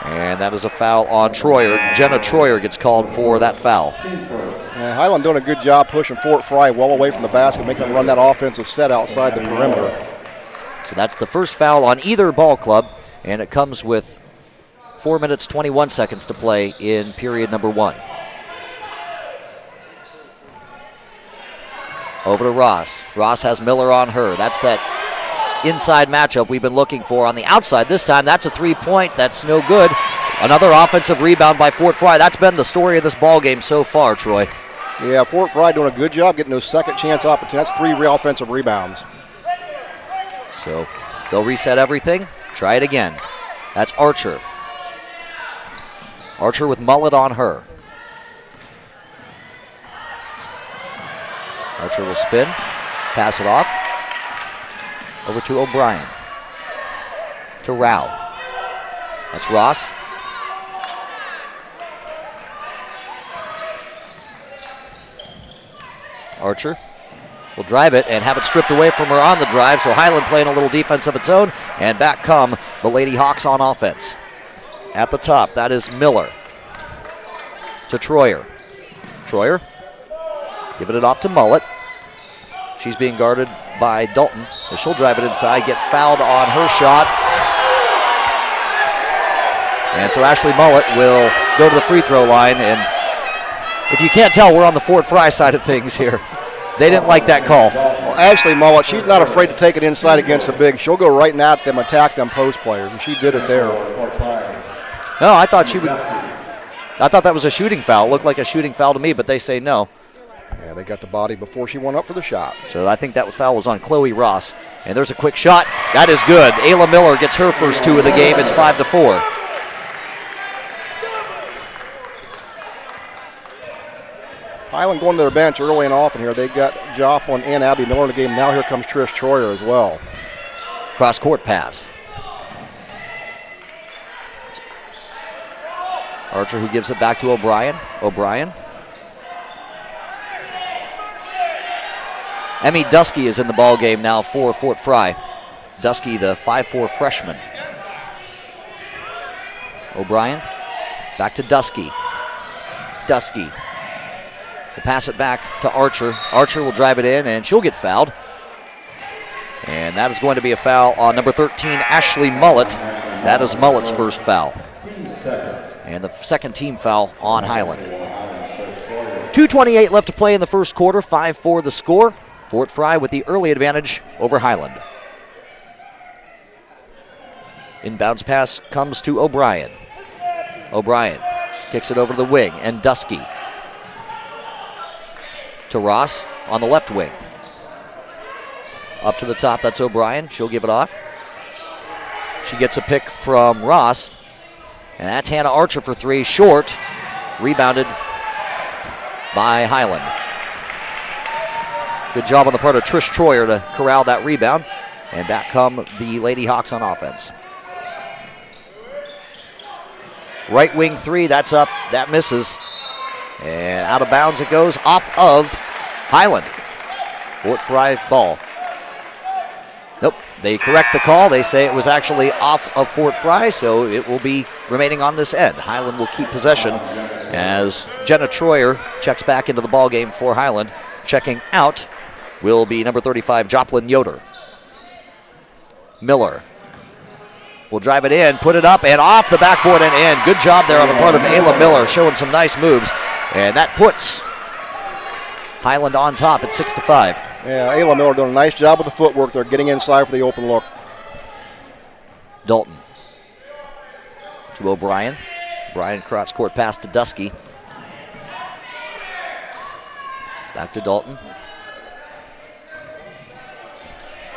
And that is a foul on Troyer. Jenna Troyer gets called for that foul. Yeah, Hiland doing a good job pushing Fort Frye well away from the basket, making them run that offensive set outside the perimeter. So that's the first foul on either ball club, and it comes with 4 minutes, 21 seconds to play in period number 1. Over to Ross. Ross has Miller on her. That's that inside matchup we've been looking for on the outside. This time, that's a three-point. That's no good. Another offensive rebound by Fort Frye. That's been the story of this ball game so far, Troy. Yeah, Fort Frye doing a good job getting those second chance opportunities. That's 3 real offensive rebounds. So they'll reset everything. Try it again. That's Archer. Archer with Mullet on her. Archer will spin, pass it off. Over to O'Brien. To Rao. That's Ross. Archer will drive it and have it stripped away from her on the drive, so Hiland playing a little defense of its own, and back come the Lady Hawks on offense. At the top, that is Miller. To Troyer. Troyer giving it off to Mullet. She's being guarded by Dalton. She'll drive it inside, get fouled on her shot. And so Ashley Mullet will go to the free throw line, and if you can't tell, we're on the Fort Frye side of things here. They didn't like that call. Well, Ashley Mullet, she's not afraid to take it inside against the big. She'll go right at them, attack them post players, and she did it there. No, I thought that was a shooting foul. It looked like a shooting foul to me, but they say no. Yeah, they got the body before she went up for the shot. So I think that foul was on Chloe Ross. And there's a quick shot. That is good. Ayla Miller gets her first 2 of the game. It's 5-4. Hiland going to their bench early and often here. They've got Joplin and Abby Miller in the game. Now here comes Trish Troyer as well. Cross-court pass. Archer who gives it back to O'Brien. Emmy Dusky is in the ball game now for Fort Frye. Dusky, the 5'4" freshman. O'Brien, back to Dusky. Dusky will pass it back to Archer. Archer will drive it in, and she'll get fouled. And that is going to be a foul on number 13, Ashley Mullett. That is Mullett's first foul. And the second team foul on Hiland. 2:28 left to play in the first quarter, 5-4 the score. Fort Frye with the early advantage over Hiland. Inbounds pass comes to O'Brien. O'Brien kicks it over to the wing, and Dusky. To Ross on the left wing. Up to the top, that's O'Brien. She'll give it off. She gets a pick from Ross. And that's Hannah Archer for three, short. Rebounded by Hiland. Good job on the part of Trish Troyer to corral that rebound. And back come the Lady Hawks on offense. Right wing three, that's up, that misses. And out of bounds it goes, off of Hiland. Fort Frye ball. Nope, they correct the call. They say it was actually off of Fort Frye, so it will be remaining on this end. Hiland will keep possession as Jenna Troyer checks back into the ball game for Hiland. Checking out will be number 35, Joplin Yoder. Miller will drive it in, put it up, and off the backboard and in. Good job there on the part of Ayla Miller, showing some nice moves. And that puts Hiland on top at 6-5. Yeah, Ayla Miller doing a nice job with the footwork. They're getting inside for the open look. Dalton to O'Brien. O'Brien cross-court pass to Dusky. Back to Dalton.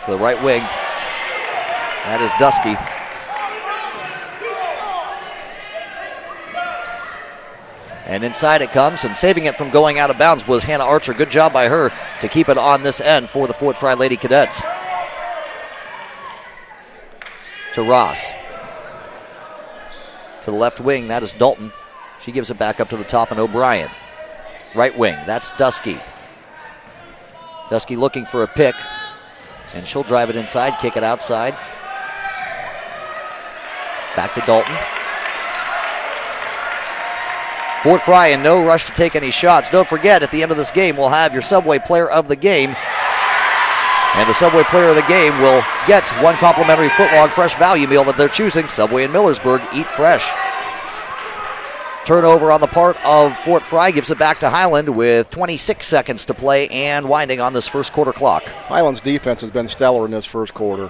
To the right wing. That is Dusky. And inside it comes, and saving it from going out of bounds was Hannah Archer. Good job by her to keep it on this end for the Fort Frye Lady Cadets. To Ross. To the left wing, that is Dalton. She gives it back up to the top, and O'Brien. Right wing, that's Dusky. Dusky looking for a pick, and she'll drive it inside, kick it outside. Back to Dalton. Fort Frye in no rush to take any shots. Don't forget, at the end of this game, we'll have your Subway Player of the Game. And the Subway Player of the Game will get one complimentary footlong fresh value meal that they're choosing. Subway in Millersburg, eat fresh. Turnover on the part of Fort Frye gives it back to Hiland with 26 seconds to play and winding on this first quarter clock. Hiland's defense has been stellar in this first quarter.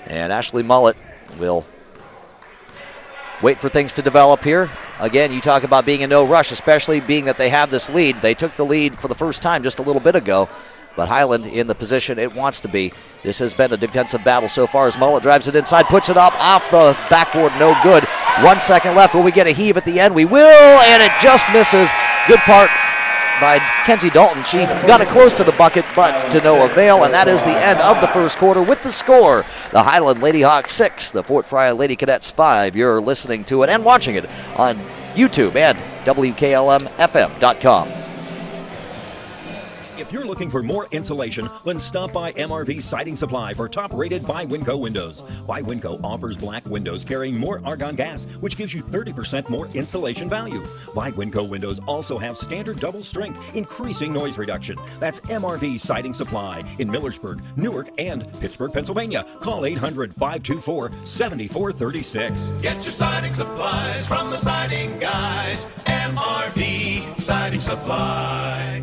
And Ashley Mullett will wait for things to develop here. Again, you talk about being in no rush, especially being that they have this lead. They took the lead for the first time just a little bit ago, but Hiland in the position it wants to be. This has been a defensive battle so far as Mullett drives it inside, puts it up off the backboard, no good. 1 second left. Will we get a heave at the end? We will, and it just misses. Good part by Kenzie Dalton. She got it close to the bucket, but to no avail, and that is the end of the first quarter with the score. The Hiland Lady Hawks 6, the Fort Frye Lady Cadets 5. You're listening to it and watching it on YouTube and WKLM-FM.com. If you're looking for more insulation, then stop by MRV Siding Supply for top-rated by Winco windows. By Winco offers black windows carrying more argon gas, which gives you 30% more insulation value. By Winco windows also have standard double strength, increasing noise reduction. That's MRV Siding Supply in Millersburg, Newark, and Pittsburgh, Pennsylvania. Call 800-524-7436. Get your siding supplies from the siding guys. MRV Siding Supply.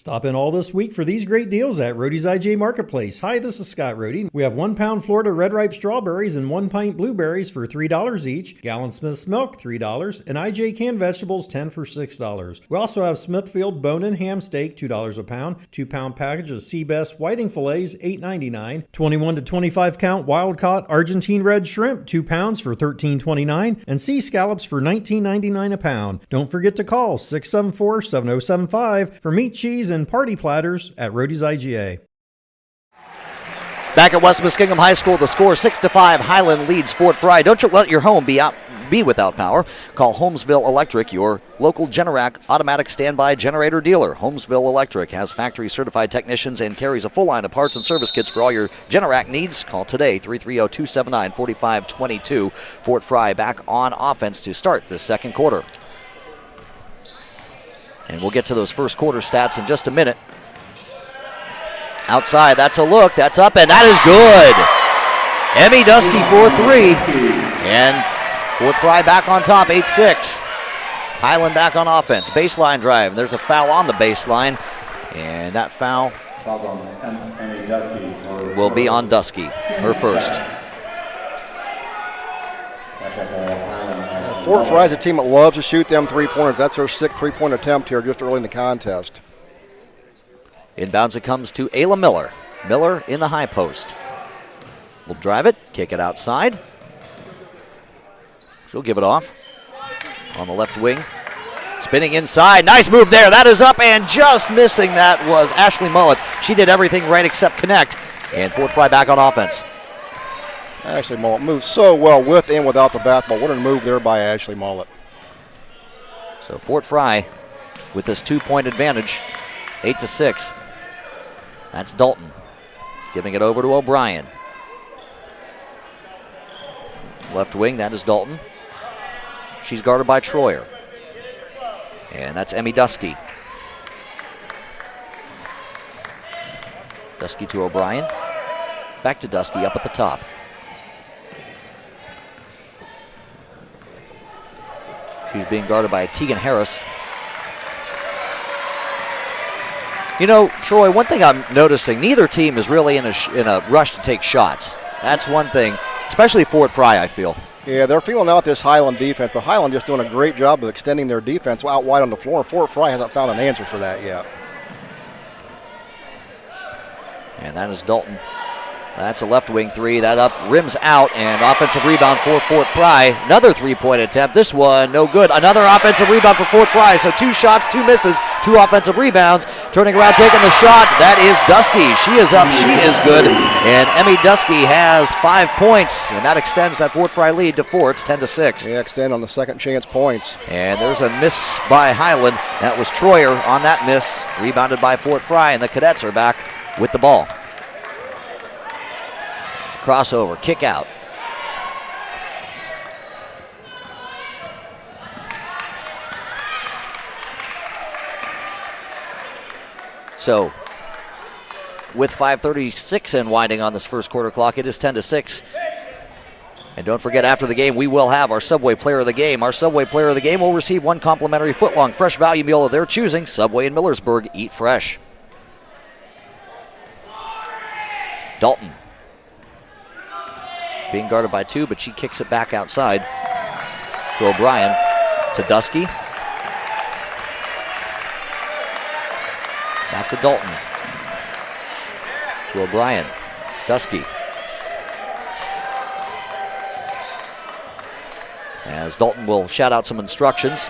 Stop in all this week for these great deals at Rody's IJ Marketplace. Hi, this is Scott Rody. We have 1 pound Florida red ripe strawberries and 1 pint blueberries for $3 each, gallon Smith's milk $3, and IJ canned vegetables 10 for $6. We also have Smithfield bone-in ham steak $2 a pound, 2 pound package of Seabass whiting fillets $8.99, 21 to 25 count wild caught Argentine red shrimp 2 pounds for $13.29, and sea scallops for $19.99 a pound. Don't forget to call 674-7075 for meat, cheese, and party platters at Rody's IGA. Back at West Muskingum High School, the score 6-5. Hiland leads Fort Frye. Don't you let your home be without power. Call Holmesville Electric, your local Generac automatic standby generator dealer. Holmesville Electric has factory certified technicians and carries a full line of parts and service kits for all your Generac needs. Call today, 330-279-4522. Fort Frye back on offense to start the second quarter. And we'll get to those first quarter stats in just a minute. Outside, that's a look, that's up, and that is good. Emmy Dusky for 3. And Fort Frye back on top, 8-6. Hiland back on offense. Baseline drive. There's a foul on the baseline. And that foul will be on Dusky, her first. Fort Frye is a team that loves to shoot them three-pointers. That's their 6th three-point attempt here just early in the contest. Inbounds it comes to Ayla Miller. Miller in the high post. Will drive it, kick it outside. She'll give it off on the left wing. Spinning inside. Nice move there. That is up, and just missing that was Ashley Mullet. She did everything right except connect. And Fort Frye back on offense. Ashley Mullet moves so well with and without the basketball. What a move there by Ashley Mullet. So Fort Frye with this 2-point advantage, 8-6. That's Dalton giving it over to O'Brien. Left wing, that is Dalton. She's guarded by Troyer. And that's Emmy Dusky. Dusky to O'Brien. Back to Dusky up at the top. She's being guarded by Tegan Harris. You know, Troy, one thing I'm noticing, neither team is really in a rush to take shots. That's one thing, especially Fort Frye, I feel. Yeah, they're feeling out this Hiland defense, but Hiland just doing a great job of extending their defense out wide on the floor, and Fort Frye hasn't found an answer for that yet. And that is Dalton. That's a left wing 3. That up, rims out, and offensive rebound for Fort Frye. Another 3-point attempt. This one, no good. Another offensive rebound for Fort Frye. So 2 shots, 2 misses, 2 offensive rebounds. Turning around, taking the shot. That is Dusky. She is up. She is good. And Emmy Dusky has 5 points, and that extends that Fort Frye lead to 4. It's 10-6. Yeah, extend on the second chance points. And there's a miss by Hiland. That was Troyer on that miss. Rebounded by Fort Frye, and the Cadets are back with the ball. Crossover, kick out. So, with 5:36 in winding on this first quarter clock, it is 10-6. And don't forget, after the game, we will have our Subway Player of the Game. Our Subway Player of the Game will receive 1 complimentary foot-long fresh value meal of their choosing. Subway in Millersburg, eat fresh. Dalton. Being guarded by 2, but she kicks it back outside to O'Brien, to Dusky. Back to Dalton. To O'Brien. Dusky. As Dalton will shout out some instructions.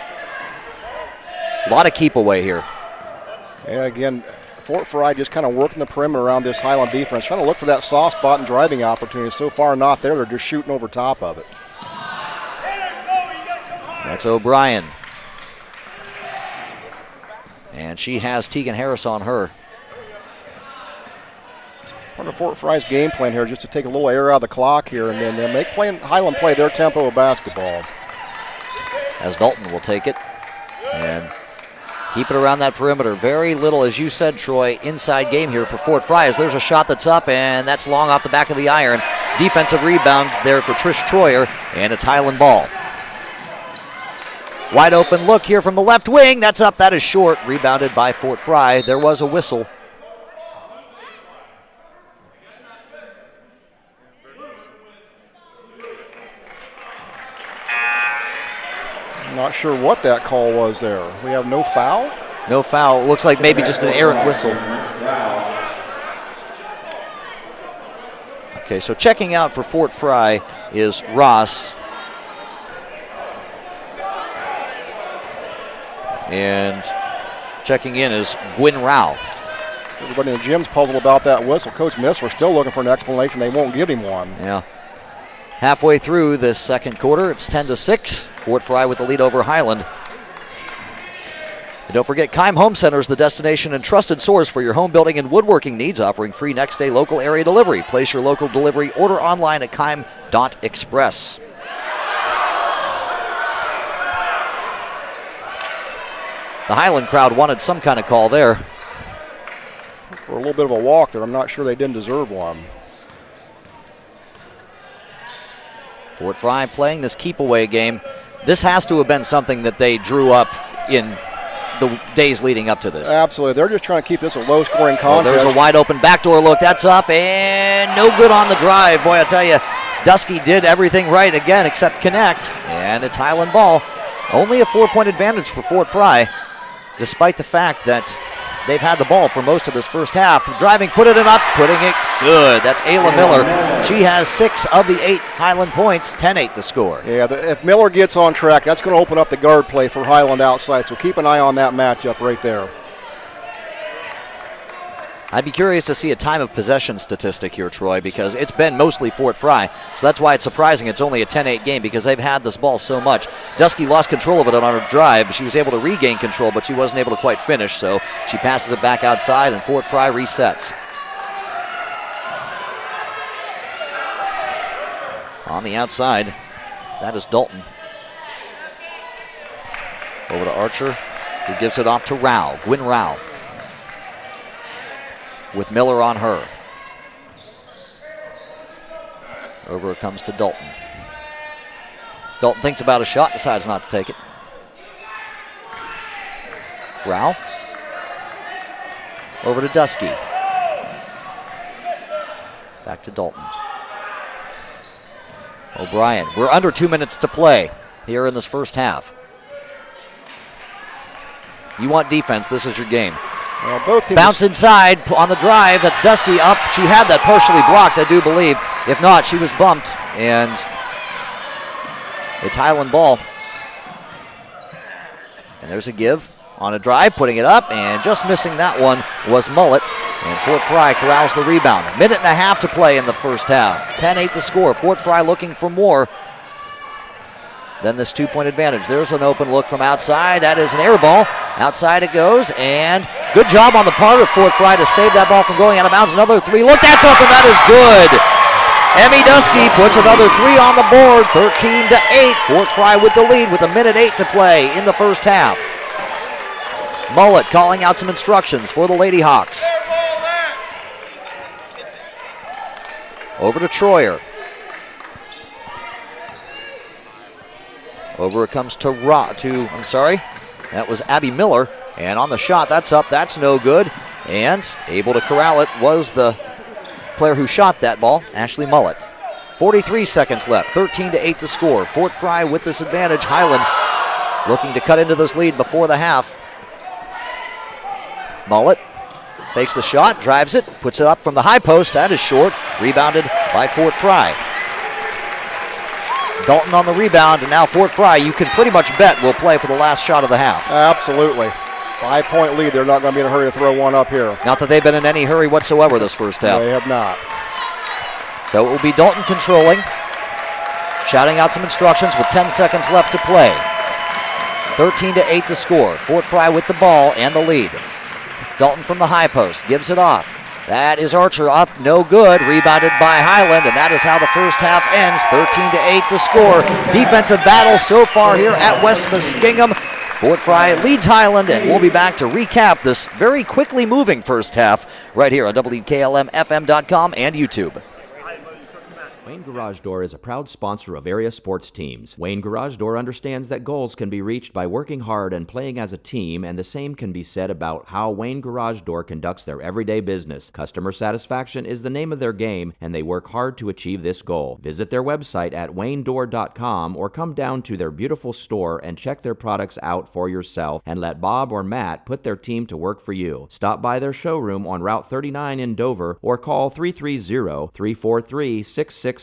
A lot of keep away here. Yeah, again, Fort Frye just kind of working the perimeter around this Hiland defense, trying to look for that soft spot and driving opportunity. So far not there. They're just shooting over top of it. That's O'Brien. And she has Tegan Harris on her. Part of Fort Frye's game plan here, just to take a little air out of the clock here and then make Hiland play their tempo of basketball. As Dalton will take it and keep it around that perimeter. Very little, as you said, Troy, inside game here for Fort Frye. As there's a shot that's up, and that's long off the back of the iron. Defensive rebound there for Trish Troyer, and it's Hiland ball. Wide open look here from the left wing. That's up. That is short. Rebounded by Fort Frye. There was a whistle. I'm not sure what that call was there. We have no foul? No foul. It looks like maybe just an errant whistle. Okay, so checking out for Fort Frye is Ross. And checking in is Gwyn Rao. Everybody in the gym's puzzled about that whistle. Coach Missler still looking for an explanation. They won't give him one. Yeah. Halfway through this second quarter, it's 10-6. Fort Frye with the lead over Hiland. And don't forget, Keim Home Center is the destination and trusted source for your home building and woodworking needs, offering free next-day local area delivery. Place your local delivery order online at keim.express. The Hiland crowd wanted some kind of call there. For a little bit of a walk that I'm not sure they didn't deserve one. Fort Frye playing this keep-away game. This has to have been something that they drew up in the days leading up to this. Absolutely. They're just trying to keep this a low-scoring contest. Well, there's a wide-open backdoor look. That's up and no good on the drive. Boy, I tell you, Dusky did everything right again except connect. And it's Hiland ball. Only a 4-point advantage for Fort Frye, despite the fact that they've had the ball for most of this first half. Driving, put it in up, putting it good. That's Ayla Miller. She has 6 of the 8 Hiland points, 10-8 the score. Yeah, if Miller gets on track, that's going to open up the guard play for Hiland outside, so keep an eye on that matchup right there. I'd be curious to see a time of possession statistic here, Troy, because it's been mostly Fort Frye. So that's why it's surprising it's only a 10-8 game, because they've had this ball so much. Dusky lost control of it on her drive. She was able to regain control, but she wasn't able to quite finish. So she passes it back outside, and Fort Frye resets. On the outside, that is Dalton. Over to Archer, who gives it off to Rao, Gwyn Rao. With Miller on her. Over it comes to Dalton. Dalton thinks about a shot, decides not to take it. Rao. Over to Dusky. Back to Dalton. O'Brien. We're under 2 minutes to play here in this first half. You want defense, this is your game. Well, both teams bounce inside on the drive. That's Dusky up. She had that partially blocked, I do believe. If not, she was bumped, and it's Hiland ball. And there's a give on a drive, putting it up, and just missing that one was Mullet. And Fort Frye corrals the rebound. 1.5 minutes to play in the first half. 10-8 the score. Fort Frye looking for more than this 2-point advantage. There's an open look from outside. That is an air ball. Outside it goes, and good job on the part of Fort Frye to save that ball from going out of bounds. Another 3. Look, that's up, and that is good. Emmy Dusky puts another 3 on the board. 13-8. Fort Frye with the lead with 1.8 minutes to play in the first half. Mullet calling out some instructions for the Lady Hawks. Over to Troyer. Over it comes to that was Abby Miller. And on the shot, that's up, that's no good. And able to corral it was the player who shot that ball, Ashley Mullet. 43 seconds left, 13-8 the score. Fort Frye with this advantage. Hiland looking to cut into this lead before the half. Mullet fakes the shot, drives it, puts it up from the high post. That is short, rebounded by Fort Frye. Dalton on the rebound, and now Fort Frye, you can pretty much bet, will play for the last shot of the half. Absolutely. 5-point lead. They're not going to be in a hurry to throw one up here. Not that they've been in any hurry whatsoever this first half. They have not. So it will be Dalton controlling, shouting out some instructions with 10 seconds left to play. 13-8 the score. Fort Frye with the ball and the lead. Dalton from the high post gives it off. That is Archer up, no good. Rebounded by Hiland, and that is how the first half ends. 13-8 the score. Defensive battle so far here at West Muskingum. Fort Frye leads Hiland, and we'll be back to recap this very quickly moving first half right here on WKLM-FM.com and YouTube. Wayne Garage Door is a proud sponsor of area sports teams. Wayne Garage Door understands that goals can be reached by working hard and playing as a team, and the same can be said about how Wayne Garage Door conducts their everyday business. Customer satisfaction is the name of their game, and they work hard to achieve this goal. Visit their website at waynedoor.com or come down to their beautiful store and check their products out for yourself and let Bob or Matt put their team to work for you. Stop by their showroom on Route 39 in Dover or call 330-343-6679.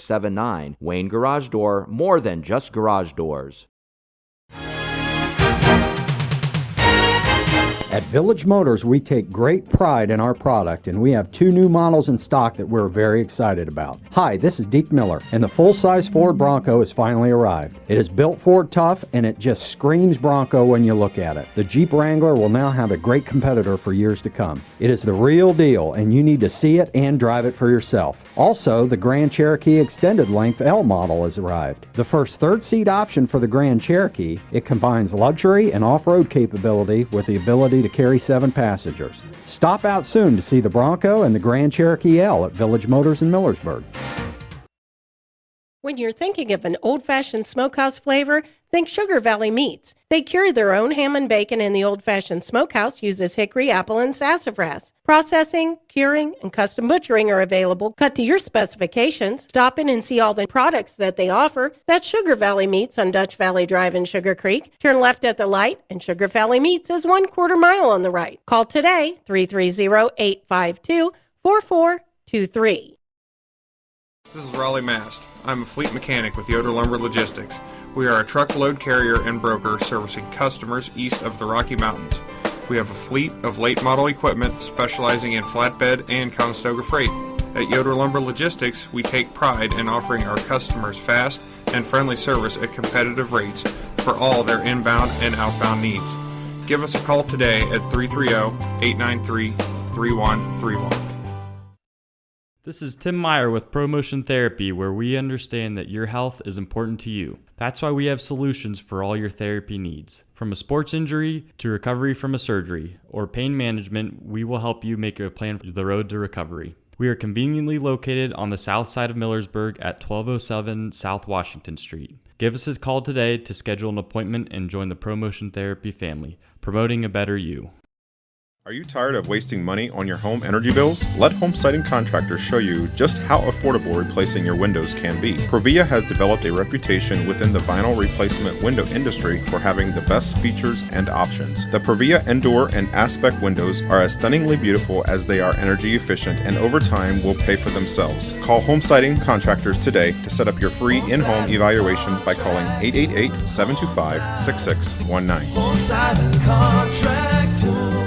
Wayne Garage Door, more than just garage doors. At Village Motors, we take great pride in our product, and we have 2 new models in stock that we're very excited about. Hi, this is Deke Miller, and the full-size Ford Bronco has finally arrived. It is built Ford tough, and it just screams Bronco when you look at it. The Jeep Wrangler will now have a great competitor for years to come. It is the real deal, and you need to see it and drive it for yourself. Also, the Grand Cherokee Extended Length L model has arrived. The first third-seat option for the Grand Cherokee, it combines luxury and off-road capability with the ability to carry 7 passengers. Stop out soon to see the Bronco and the Grand Cherokee L at Village Motors in Millersburg. When you're thinking of an old-fashioned smokehouse flavor, think Sugar Valley Meats. They carry their own Hammond bacon, and the old-fashioned smokehouse uses hickory, apple, and sassafras. Processing, curing, and custom butchering are available, cut to your specifications. Stop in and see all the products that they offer. That's Sugar Valley Meats on Dutch Valley Drive in Sugar Creek. Turn left at the light, and Sugar Valley Meats is 1/4 mile on the right. Call today, 330-852-4423. This is Raleigh Mast. I'm a fleet mechanic with Yoder Lumber Logistics. We are a truckload carrier and broker servicing customers east of the Rocky Mountains. We have a fleet of late model equipment specializing in flatbed and Conestoga freight. At Yoder Lumber Logistics, we take pride in offering our customers fast and friendly service at competitive rates for all their inbound and outbound needs. Give us a call today at 330-893-3131. This is Tim Meyer with ProMotion Therapy, where we understand that your health is important to you. That's why we have solutions for all your therapy needs. From a sports injury to recovery from a surgery or pain management, we will help you make a plan for the road to recovery. We are conveniently located on the south side of Millersburg at 1207 South Washington Street. Give us a call today to schedule an appointment and join the ProMotion Therapy family, promoting a better you. Are you tired of wasting money on your home energy bills? Let Home Siding Contractors show you just how affordable replacing your windows can be. Provia has developed a reputation within the vinyl replacement window industry for having the best features and options. The Provia Endure and Aspect windows are as stunningly beautiful as they are energy efficient, and over time will pay for themselves. Call Home Siding Contractors today to set up your free in-home evaluation by calling 888-725-6619. Home Siding Contractors.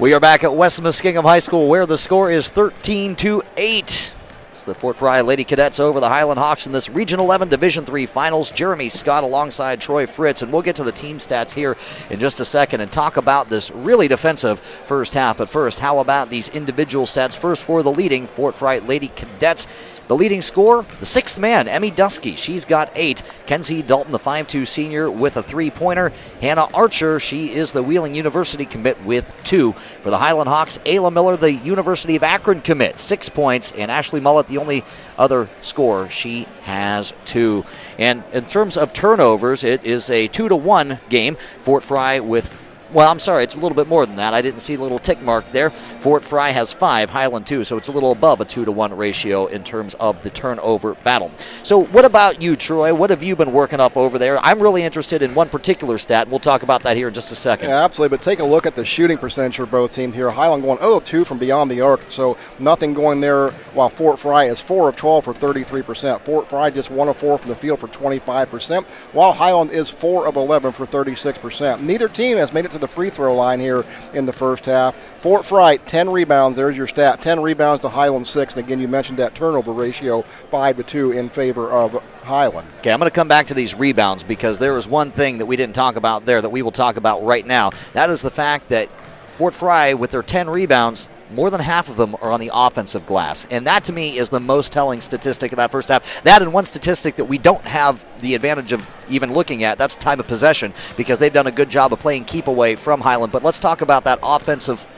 We are back at West Muskingum High School, where the score is 13-8. It's the Fort Frye Lady Cadets over the Hiland Hawks in this Region 11 Division III Finals. Jeremy Scott alongside Troy Fritz, and we'll get to the team stats here in just a second and talk about this really defensive first half. But first, how about these individual stats? First for the leading Fort Frye Lady Cadets. The leading scorer, the 6th man, Emmy Dusky. She's got 8. Kenzie Dalton, the 5'2 senior, with a 3-pointer. Hannah Archer, she is the Wheeling University commit with 2. For the Hiland Hawks, Ayla Miller, the University of Akron commit, 6 points. And Ashley Mullett, the only other scorer, she has 2. And in terms of turnovers, it is a 2-1 game. Fort Frye with... Well, I'm sorry, it's a little bit more than that. I didn't see the little tick mark there. Fort Frye has 5, Hiland 2, so it's a little above a 2-1 ratio in terms of the turnover battle. So what about you, Troy? What have you been working up over there? I'm really interested in one particular stat, and we'll talk about that here in just a second. Yeah, absolutely, but take a look at the shooting percentage for both teams here. Hiland going 0-2 from beyond the arc, so nothing going there, while Fort Frye is 4 of 12 for 33%. Fort Frye just 1 of 4 from the field for 25%, while Hiland is 4 of 11 for 36%. Neither team has made it to the free throw line here in the first half. Fort Frye, 10 rebounds. There's your stat. 10 rebounds to Hiland 6. And again, you mentioned that turnover ratio, 5-2 in favor of Hiland. Okay, I'm going to come back to these rebounds because there is one thing that we didn't talk about there that we will talk about right now. That is the fact that Fort Frye, with their 10 rebounds, more than half of them are on the offensive glass. And that, to me, is the most telling statistic of that first half. That and one statistic that we don't have the advantage of even looking at, that's time of possession, because they've done a good job of playing keep away from Hiland. But let's talk about that offensive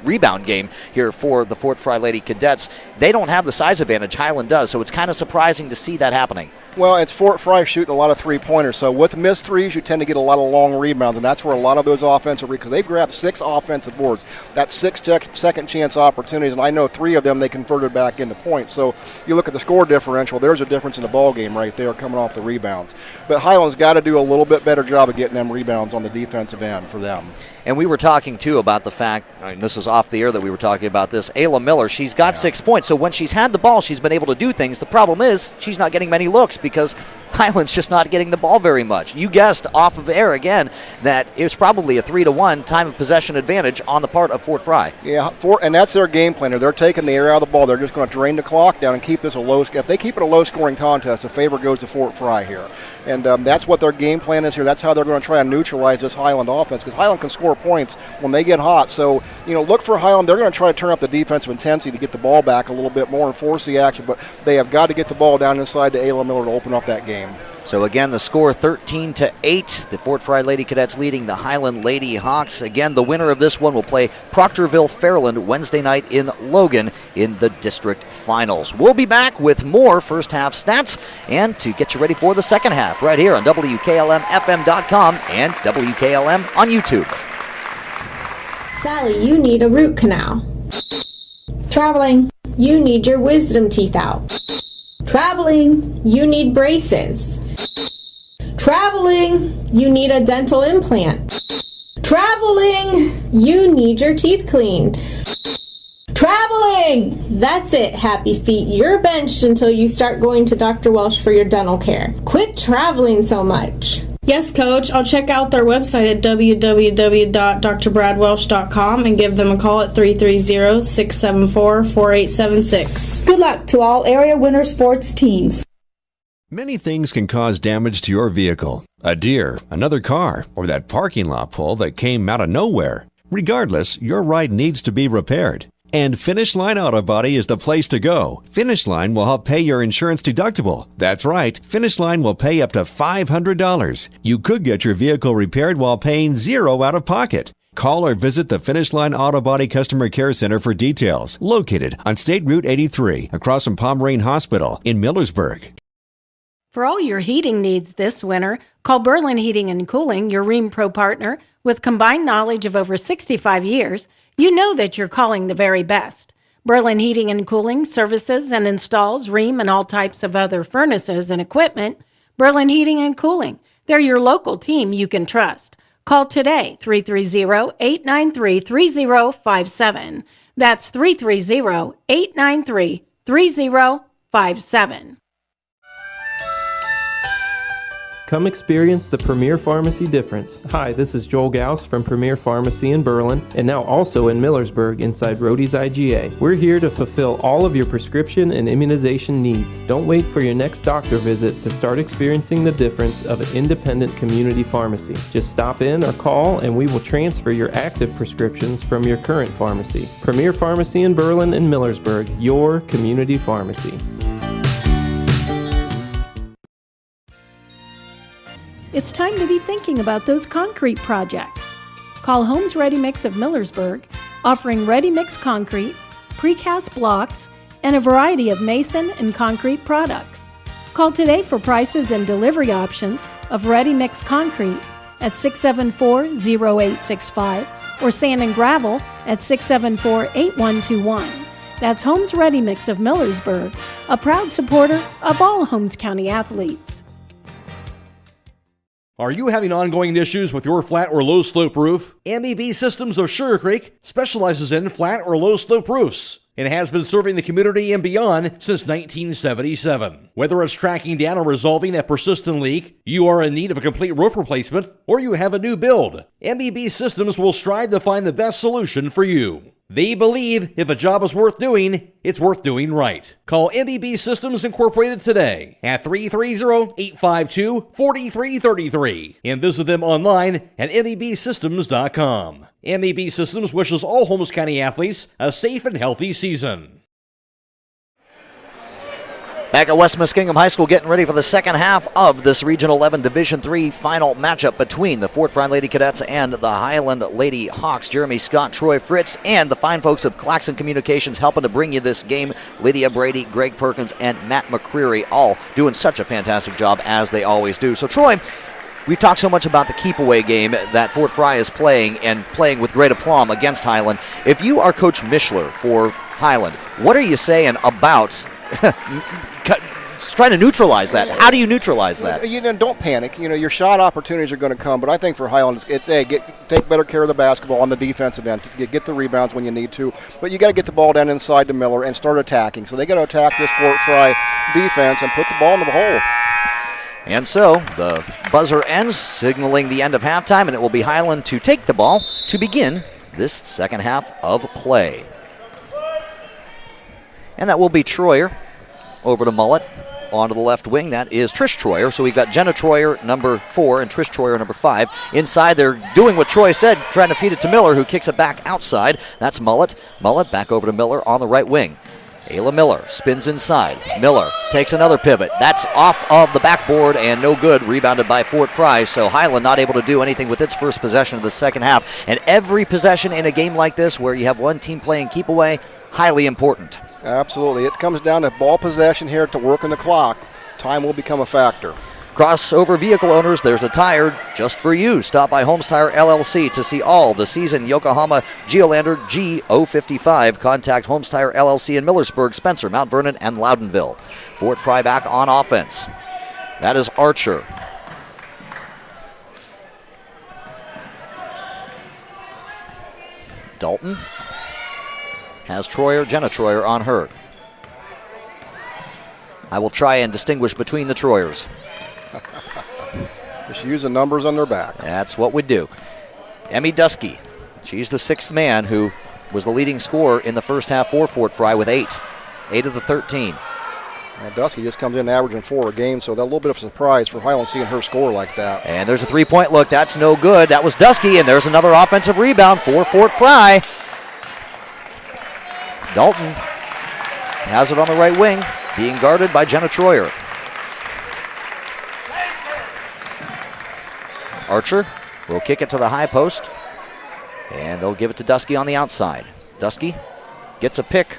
rebound game here for the Fort Frye Lady Cadets. They don't have the size advantage. Hiland does, so it's kind of surprising to see that happening. Well, it's Fort Frye shooting a lot of three-pointers, so with missed threes, you tend to get a lot of long rebounds, and that's where a lot of those offensive, because they've grabbed 6 offensive boards. That's 6 second chance opportunities, and I know 3 of them they converted back into points. So you look at the score differential, there's a difference in the ball game right there coming off the rebounds. But Hiland's got to do a little bit better job of getting them rebounds on the defensive end for them. And we were talking, too, about the fact, and this is off the air that we were talking about this, Ayla Miller, she's got 6 points. So when she's had the ball, she's been able to do things. The problem is she's not getting many looks because Hiland's just not getting the ball very much. You guessed off of air again that it was probably a 3-1 time of possession advantage on the part of Fort Frye. Yeah, and that's their game plan. They're taking the air out of the ball. They're just going to drain the clock down and keep this a low. If they keep it a low-scoring contest, the favor goes to Fort Frye here. And that's what their game plan is here. That's how they're going to try and neutralize this Hiland offense, because Hiland can score points when they get hot. So, look for Hiland. They're going to try to turn up the defensive intensity to get the ball back a little bit more and force the action, but they have got to get the ball down inside to Ayla Miller to open up that game. So again, the score 13-8. The Fort Frye Lady Cadets leading the Hiland Lady Hawks. Again, the winner of this one will play Proctorville-Fairland Wednesday night in Logan in the district finals. We'll be back with more first half stats and to get you ready for the second half right here on WKLM-FM.com and WKLM on YouTube. Sally, you need a root canal. Traveling, you need your wisdom teeth out. Traveling, you need braces. Traveling, you need a dental implant. Traveling, you need your teeth cleaned. Traveling! That's it, happy feet. You're benched until you start going to Dr. Welsh for your dental care. Quit traveling so much. Yes, Coach. I'll check out their website at www.drbradwelsh.com and give them a call at 330-674-4876. Good luck to all area winter sports teams. Many things can cause damage to your vehicle. A deer, another car, or that parking lot pole that came out of nowhere. Regardless, your ride needs to be repaired. And Finish Line Auto Body is the place to go. Finish Line will help pay your insurance deductible. That's right, Finish Line will pay up to $500. You could get your vehicle repaired while paying $0 out of pocket. Call or visit the Finish Line Auto Body Customer Care Center for details. Located on State Route 83, across from Pomerane Hospital in Millersburg. For all your heating needs this winter, call Berlin Heating and Cooling, your Rheem Pro partner. With combined knowledge of over 65 years, you know that you're calling the very best. Berlin Heating and Cooling services and installs Rheem and all types of other furnaces and equipment. Berlin Heating and Cooling, they're your local team you can trust. Call today, 330-893-3057. That's 330-893-3057. Come experience the Premier Pharmacy difference. Hi, this is Joel Gauss from Premier Pharmacy in Berlin and now also in Millersburg inside Rody's IGA. We're here to fulfill all of your prescription and immunization needs. Don't wait for your next doctor visit to start experiencing the difference of an independent community pharmacy. Just stop in or call and we will transfer your active prescriptions from your current pharmacy. Premier Pharmacy in Berlin and Millersburg, your community pharmacy. It's time to be thinking about those concrete projects. Call Homes Ready Mix of Millersburg, offering ready mix concrete, precast blocks, and a variety of mason and concrete products. Call today for prices and delivery options of ready mix concrete at 674-0865 or sand and gravel at 674-8121. That's Homes Ready Mix of Millersburg, a proud supporter of all Holmes County athletes. Are you having ongoing issues with your flat or low slope roof? MEB Systems of Sugar Creek specializes in flat or low slope roofs and has been serving the community and beyond since 1977. Whether it's tracking down or resolving a persistent leak, you are in need of a complete roof replacement, or you have a new build, MEB Systems will strive to find the best solution for you. They believe if a job is worth doing, it's worth doing right. Call MEB Systems Incorporated today at 330-852-4333 and visit them online at mebsystems.com. MEB Systems wishes all Holmes County athletes a safe and healthy season. Back at West Muskingum High School, getting ready for the second half of this Regional 11 Division III final matchup between the Fort Frye Lady Cadets and the Hiland Lady Hawks. Jeremy Scott, Troy Fritz, and the fine folks of Claxon Communications helping to bring you this game. Lydia, Brady, Greg Perkins, and Matt McCreery all doing such a fantastic job as they always do. So, Troy, we've talked so much about the keep-away game that Fort Frye is playing and playing with great aplomb against Hiland. If you are Coach Mishler for Hiland, what are you saying about trying to neutralize that? How do you neutralize that? Don't panic. Your shot opportunities are going to come, but I think for Hiland, take better care of the basketball on the defensive end. Get the rebounds when you need to, but you got to get the ball down inside to Miller and start attacking. So they got to attack this Fort Frye defense and put the ball in the hole. And so the buzzer ends, signaling the end of halftime, and it will be Hiland to take the ball to begin this second half of play. And that will be Troyer over to Mullet. Onto the left wing, that is Trish Troyer. So we've got Jenna Troyer, number 4, and Trish Troyer, number 5. Inside, they're doing what Troy said, trying to feed it to Miller, who kicks it back outside. That's Mullet. Mullet back over to Miller on the right wing. Ayla Miller spins inside. Miller takes another pivot. That's off of the backboard and no good. Rebounded by Fort Frye. So Hiland not able to do anything with its first possession of the second half. And every possession in a game like this where you have one team playing keep away, highly important. Absolutely. It comes down to ball possession here to work on the clock. Time will become a factor. Crossover vehicle owners, there's a tire just for you. Stop by Holmes Tire LLC to see all the season Yokohama Geolander G055. Contact Holmes Tire LLC in Millersburg, Spencer, Mount Vernon, and Loudonville. Fort Frye back on offense. That is Archer. Dalton has Jenna Troyer on her. I will try and distinguish between the Troyers. Just use the numbers on their back. That's what we do. Emmy Dusky, she's the 6th man who was the leading scorer in the first half for Fort Frye with 8 of the 13. Well, Dusky just comes in averaging 4 a game, so that's a little bit of a surprise for Hiland seeing her score like that. And there's a 3-point look. That's no good. That was Dusky, and there's another offensive rebound for Fort Frye. Dalton has it on the right wing, being guarded by Jenna Troyer. Archer will kick it to the high post, and they'll give it to Dusky on the outside. Dusky gets a pick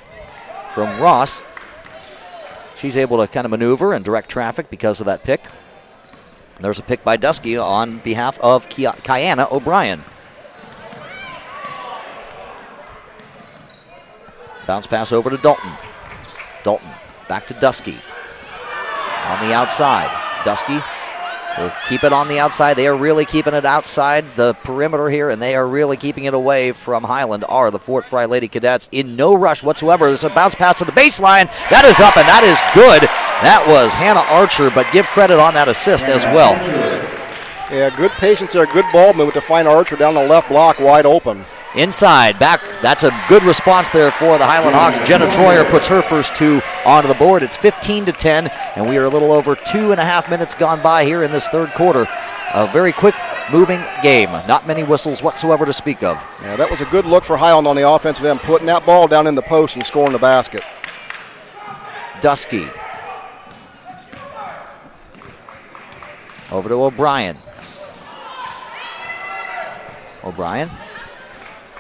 from Ross. She's able to kind of maneuver and direct traffic because of that pick. And there's a pick by Dusky on behalf of Kiana O'Brien. Bounce pass over to Dalton. Dalton back to Dusky. On the outside. Dusky will keep it on the outside. They are really keeping it outside the perimeter here, and they are really keeping it away from Hiland, are the Fort Frye Lady Cadets in no rush whatsoever. There's a bounce pass to the baseline. That is up, and that is good. That was Hannah Archer, but give credit on that assist as well. Yeah, good patience there, good ball movement to find Archer down the left block wide open. Inside, back, that's a good response there for the Hiland Hawks. Jenna Troyer puts her first 2 onto the board. It's 15-10, and we are a little over 2.5 minutes gone by here in this third quarter. A very quick moving game. Not many whistles whatsoever to speak of. Yeah, that was a good look for Hiland on the offensive end, putting that ball down in the post and scoring the basket. Dusky. Over to O'Brien. O'Brien.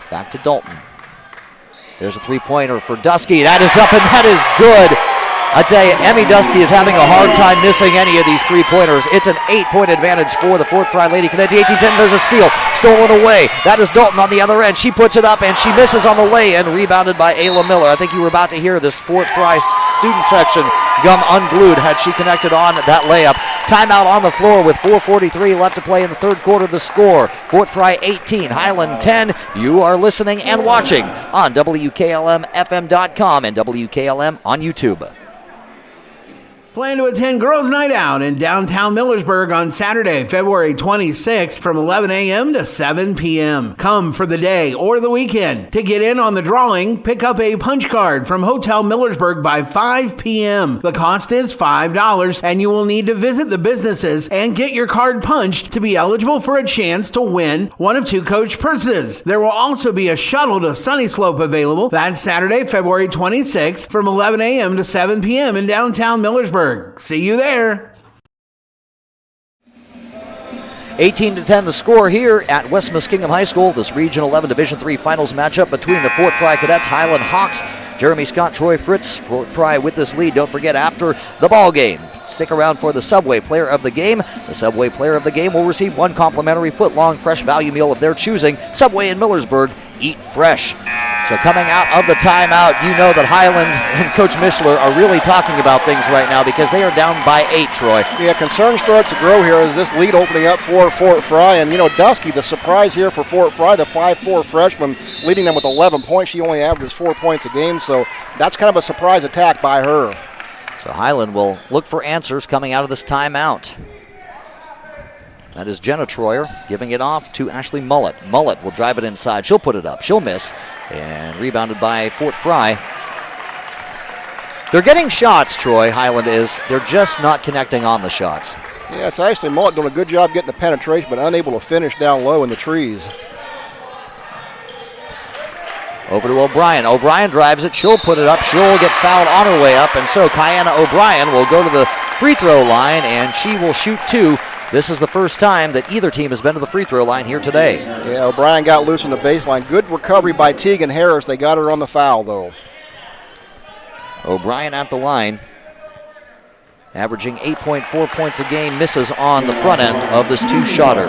Back to Dalton. There's a 3-pointer for Dusky. That is up, and that is good. I tell you, Emmy Dusky is having a hard time missing any of these 3-pointers. It's an 8-point advantage for the Fort Frye Lady Cadets. 18-10, there's a steal. Stolen away. That is Dalton on the other end. She puts it up, and she misses on the lay-in. Rebounded by Ayla Miller. I think you were about to hear this Fort Frye student section gum unglued had she connected on that layup. Timeout on the floor with 4:43 left to play in the third quarter. The score, Fort Frye 18, Hiland 10. You are listening and watching on WKLM-FM.com and WKLM on YouTube. Plan to attend Girls Night Out in downtown Millersburg on Saturday, February 26th from 11 a.m. to 7 p.m. Come for the day or the weekend. To get in on the drawing, pick up a punch card from Hotel Millersburg by 5 p.m. The cost is $5, and you will need to visit the businesses and get your card punched to be eligible for a chance to win one of 2 coach purses. There will also be a shuttle to Sunny Slope available that Saturday, February 26th from 11 a.m. to 7 p.m. in downtown Millersburg. See you there. 18-10 the score here at West Muskingum High School. This Region 11 Division III Finals matchup between the Fort Frye Cadets, Hiland Hawks, Jeremy Scott, Troy Fritz. Fort Frye with this lead. Don't forget, after the ball game, stick around for the Subway Player of the Game. The Subway Player of the Game will receive 1 complimentary foot-long fresh value meal of their choosing. Subway in Millersburg, eat fresh. So coming out of the timeout, you know that Hiland and Coach Mishler are really talking about things right now because they are down by 8, Troy. Yeah, concern starts to grow here as this lead opening up for Fort Frye. And, you know, Dusky, the surprise here for Fort Frye, the 5'4" freshman, leading them with 11 points. She only averages 4 points a game, so that's kind of a surprise attack by her. So Hiland will look for answers coming out of this timeout. That is Jenna Troyer giving it off to Ashley Mullet. Mullet will drive it inside. She'll put it up. She'll miss. And rebounded by Fort Frye. They're getting shots, Troy, Hiland is. They're just not connecting on the shots. Yeah, it's Ashley Mullet doing a good job getting the penetration, but unable to finish down low in the trees. Over to O'Brien. O'Brien drives it. She'll put it up. She'll get fouled on her way up. And so Kiana O'Brien will go to the free throw line, and she will shoot 2. This is the first time that either team has been to the free throw line here today. Yeah, O'Brien got loose on the baseline. Good recovery by Tegan Harris. They got her on the foul, though. O'Brien at the line, averaging 8.4 points a game, misses on the front end of this 2-shotter.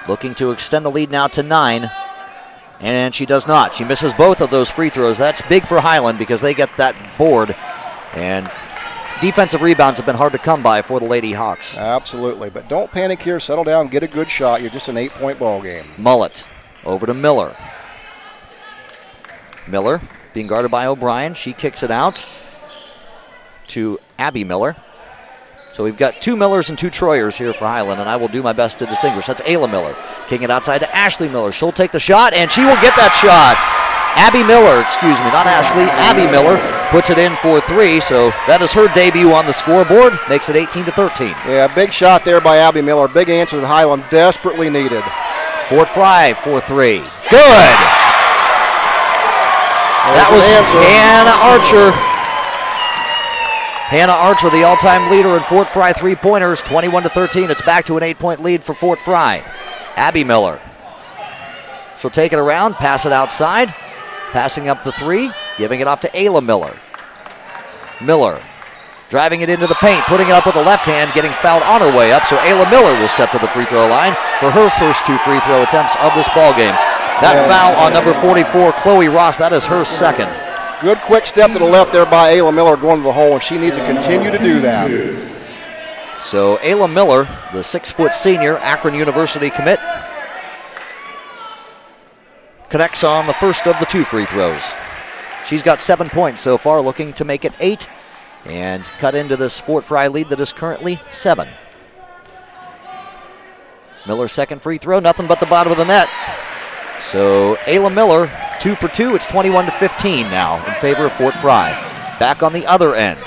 Looking to extend the lead now to 9. And she does not. She misses both of those free throws. That's big for Hiland because they get that board. And defensive rebounds have been hard to come by for the Lady Hawks. Absolutely. But don't panic here. Settle down. Get a good shot. You're just an 8-point ball game. Mullet over to Miller. Miller being guarded by O'Brien. She kicks it out to Abby Miller. So we've got 2 Millers and 2 Troyers here for Hiland, and I will do my best to distinguish. That's Ayla Miller. Kicking it outside to Ashley Miller. She'll take the shot, and she will get that shot. Abby Miller, excuse me, not Ashley. Abby Miller puts it in for 3, so that is her debut on the scoreboard. Makes it 18-13. Yeah, big shot there by Abby Miller. Big answer that Hiland desperately needed. Fort Frye for 3. Good. That was Hannah Archer. Hannah Archer, the all-time leader in Fort Frye three-pointers, 21-13. It's back to an 8-point lead for Fort Frye. Abby Miller. She'll take it around, pass it outside, passing up the 3, giving it off to Ayla Miller. Miller driving it into the paint, putting it up with the left hand, getting fouled on her way up, so Ayla Miller will step to the free throw line for her first 2 free throw attempts of this ballgame. That foul on number 44, Chloe Ross, that is her second. Good quick step to the left there by Ayla Miller going to the hole, and she needs to continue to do that. So Ayla Miller, the 6-foot senior, Akron University commit, connects on the first of the 2 free throws. She's got 7 points so far, looking to make it 8 and cut into this Fort Frye lead that is currently 7. Miller's second free throw, nothing but the bottom of the net. So Ayla Miller, 2 for 2. It's 21-15 now in favor of Fort Frye. Back on the other end.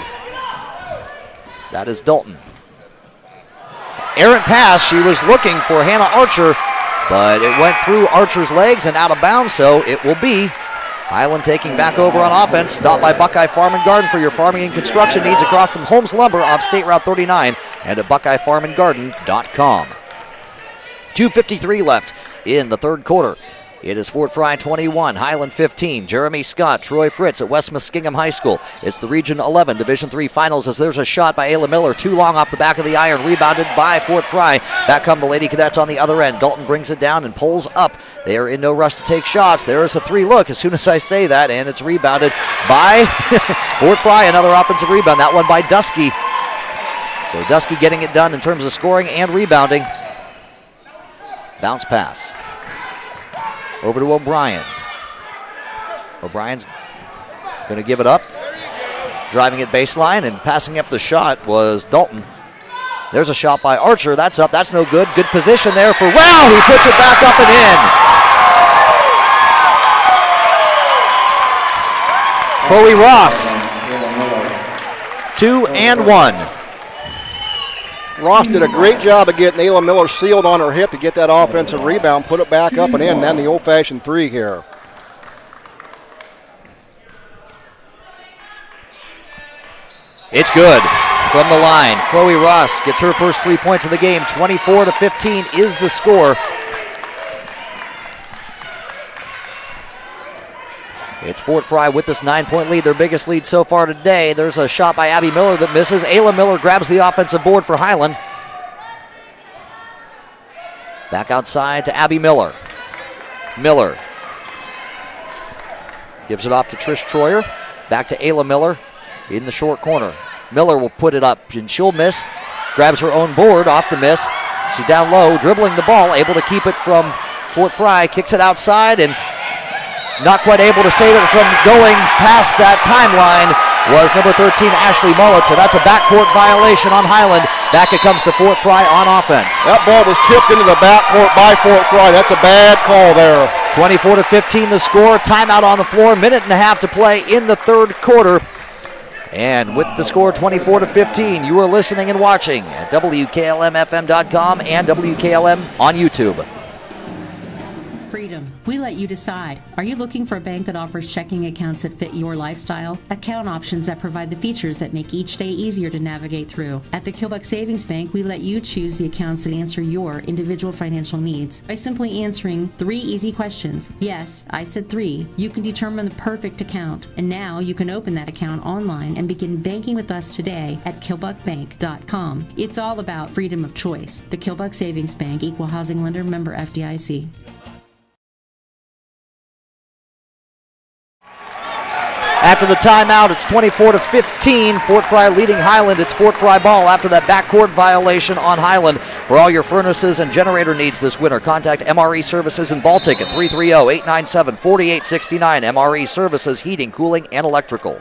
That is Dalton. Errant pass. She was looking for Hannah Archer, but it went through Archer's legs and out of bounds, so it will be Hiland taking back over on offense. Stopped by Buckeye Farm and Garden for your farming and construction needs across from Holmes Lumber off State Route 39 and at BuckeyeFarmandGarden.com. 2:53 left in the third quarter. It is Fort Frye 21, Hiland 15. Jeremy Scott, Troy Fritz at West Muskingum High School. It's the Region 11 Division III Finals as there's a shot by Ayla Miller. Too long off the back of the iron, rebounded by Fort Frye. Back come the Lady Cadets on the other end. Dalton brings it down and pulls up. They are in no rush to take shots. There is a 3 look as soon as I say that, and it's rebounded by Fort Frye. Another offensive rebound, that one by Dusky. So Dusky getting it done in terms of scoring and rebounding. Bounce pass. Over to O'Brien. O'Brien's Going to give it up. Driving it baseline and passing up the shot was Dalton. There's a shot by Archer. That's up. That's no good. Good position there for Wow, who puts it back up and in. Chloe Ross. 2 and 1. Ross did a great job of getting Ayla Miller sealed on her hip to get that offensive rebound, put it back up and in, and then the old-fashioned 3 here. It's good from the line. Chloe Ross gets her first 3 points of the game. 24-15 is the score. It's Fort Frye with this 9-point lead, their biggest lead so far today. There's a shot by Abby Miller that misses. Ayla Miller grabs the offensive board for Hiland. Back outside to Abby Miller. Miller gives it off to Trish Troyer. Back to Ayla Miller in the short corner. Miller will put it up and she'll miss. Grabs her own board off the miss. She's down low, dribbling the ball, able to keep it from Fort Frye. Kicks it outside and not quite able to save it from going past that timeline was number 13, Ashley Mullet. So that's a backcourt violation on Hiland. Back it comes to Fort Frye on offense. That ball was tipped into the backcourt by Fort Frye. That's a bad call there. 24-15 the score. Timeout on the floor. Minute and a half to play in the third quarter. And with the score 24-15, you are listening and watching at WKLM-FM.com and WKLM on YouTube. Freedom. We let you decide. Are you looking for a bank that offers checking accounts that fit your lifestyle? Account options that provide the features that make each day easier to navigate through. At the Kilbuck Savings Bank, we let you choose the accounts that answer your individual financial needs by simply answering 3 easy questions. Yes, I said 3. You can determine the perfect account. And now you can open that account online and begin banking with us today at kilbuckbank.com. It's all about freedom of choice. The Kilbuck Savings Bank, Equal Housing Lender, member FDIC. After the timeout, it's 24-15. Fort Frye leading Hiland. It's Fort Frye ball after that backcourt violation on Hiland. For all your furnaces and generator needs this winter, contact MRE Services in Baltic at 330-897-4869. MRE Services, heating, cooling, and electrical.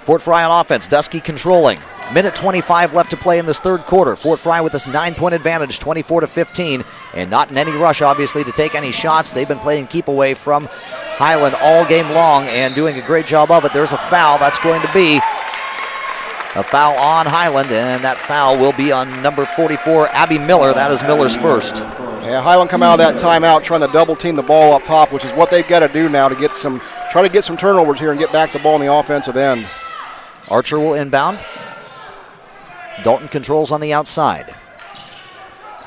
Fort Frye on offense. Dusky controlling. Minute 25 left to play in this third quarter. Fort Frye with this 9-point advantage, 24-15, and not in any rush, obviously, to take any shots. They've been playing keep away from Hiland all game long and doing a great job of it. There's a foul. That's going to be a foul on Hiland, and that foul will be on number 44, Abby Miller. That is Miller's first. Yeah, Hiland come out of that timeout trying to double team the ball up top, which is what they've got to do now to try to get some turnovers here and get back the ball on the offensive end. Archer will inbound. Dalton controls on the outside.